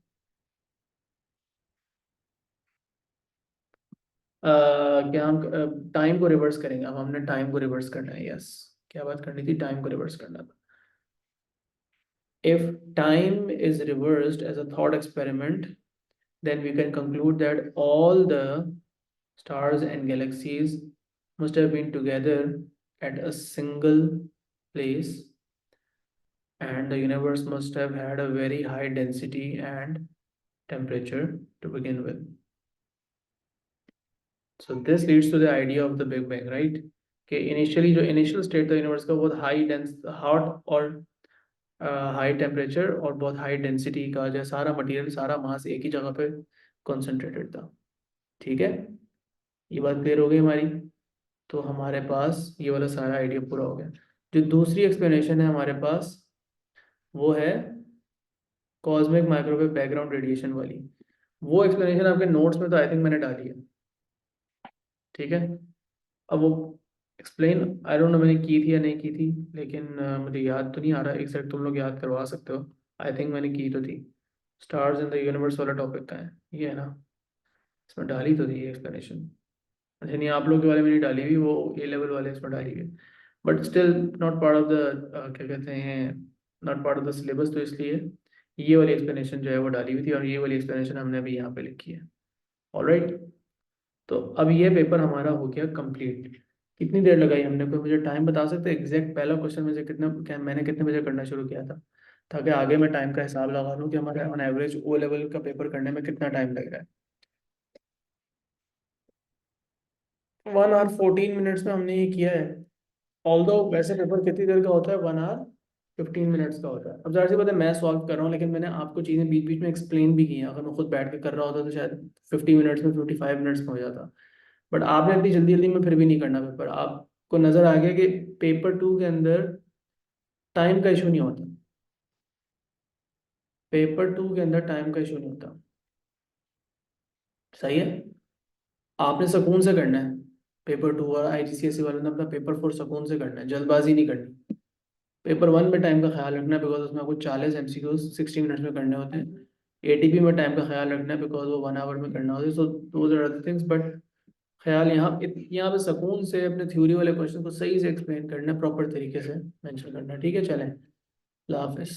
क्या हम टाइम को रिवर्स करेंगे. अब हमने टाइम को रिवर्स करना है. यस. क्या बात करनी थी, टाइम को रिवर्स करना था. If time is reversed as a thought experiment, then we can conclude that all the stars and galaxies must have been together at a single place, and the universe must have had a very high density and temperature to begin with. So this leads to the idea of the Big Bang, right? Okay, initially जो initial state था universe का बहुत high dense hot और high temperature और बहुत high density का जो सारा मटेरियल, सारा मास एक ही जगह पे कॉन्सेंट्रेटेड था. ठीक है. ये बात क्लियर हो गई हमारी. तो हमारे पास ये वाला सारा आइडिया पूरा हो गया. जो दूसरी एक्सप्लेनेशन है हमारे पास वो है कॉस्मिक माइक्रोवेव बैकग्राउंड रेडिएशन वाली. वो एक्सप्लेनेशन आपके नोट्स में तो आई थिंक मैंने डाली है. ठीक है. अब वो एक्सप्लेन आई डोंट नो मैंने की थी या नहीं की थी, लेकिन मुझे याद तो नहीं आ रहा. एक सेकंड, तुम लोग याद करवा सकते हो. आई थिंक मैंने की तो थी. स्टार्स इन द यूनिवर्स वाला टॉपिक का है ये, है ना. इसमें डाली तो थी एक्सप्लेनेशन. अच्छा नहीं, आप लोग के वाले में नहीं डाली हुई, वो ए लेवल वाले इसमें डाली हुई. But still not part of the क्या कहते हैं, not part of the syllabus, तो इसलिए ये वाली एक्सप्लेनेशन जो है वो डाली हुई थी, और ये वाली एक्सप्लेनेशन हमने अभी यहाँ पे लिखी है. ऑलराइट. तो अब ये पेपर हमारा हो गया कंप्लीट. कितनी देर लगाई हमने, कोई मुझे टाइम बता सकते हैं एग्जैक्ट? पहला क्वेश्चन मुझे कितना मैंने कितने बजे करना शुरू किया था, ताकि आगे मैं टाइम का हिसाब लगा लूँ कि हमारे ऑन एवरेज ओ लेवल का पेपर करने में कितना टाइम लग रहा है. 1 hour 14 minutes में हमने ये किया है. ऑल्दो वैसे पेपर कितनी देर का होता है, 1 hour 15 minutes का होता है. अब जाहिर सी बात है मैं सॉल्व कर रहा हूँ, लेकिन मैंने आपको चीज़ें बीच बीच में एक्सप्लेन भी की हैं. अगर मैं खुद बैठ के कर रहा होता तो शायद 50 मिनट्स में, 55 मिनट्स में हो जाता. बट आपने इतनी जल्दी जल्दी में फिर भी नहीं करना पेपर. आपको नजर आ गया कि पेपर 2 के अंदर टाइम का इशू नहीं होता. पेपर 2 के अंदर टाइम का इशू नहीं होता. सही है. आपने सुकून से करना है. पेपर 2 और IGCSE वालों ने अपना पेपर 4 सुकून से करना है, जल्दबाजी नहीं करनी. पेपर 1 में टाइम का ख्याल रखना है, बिकॉज उसमें आपको 40 MCQs 60 मिनट्स में करने होते हैं. ATP में टाइम का ख्याल रखना है, बिकॉज वो 1 hour में करना होता है. So those are other things. But ख्याल यहाँ पे सुकून से अपने थ्योरी वाले क्वेश्चन को सही से एक्सप्लेन करना है, प्रॉपर तरीके से मेंशन करना है. ठीक है. चलें. अल्लाह हाफिज़.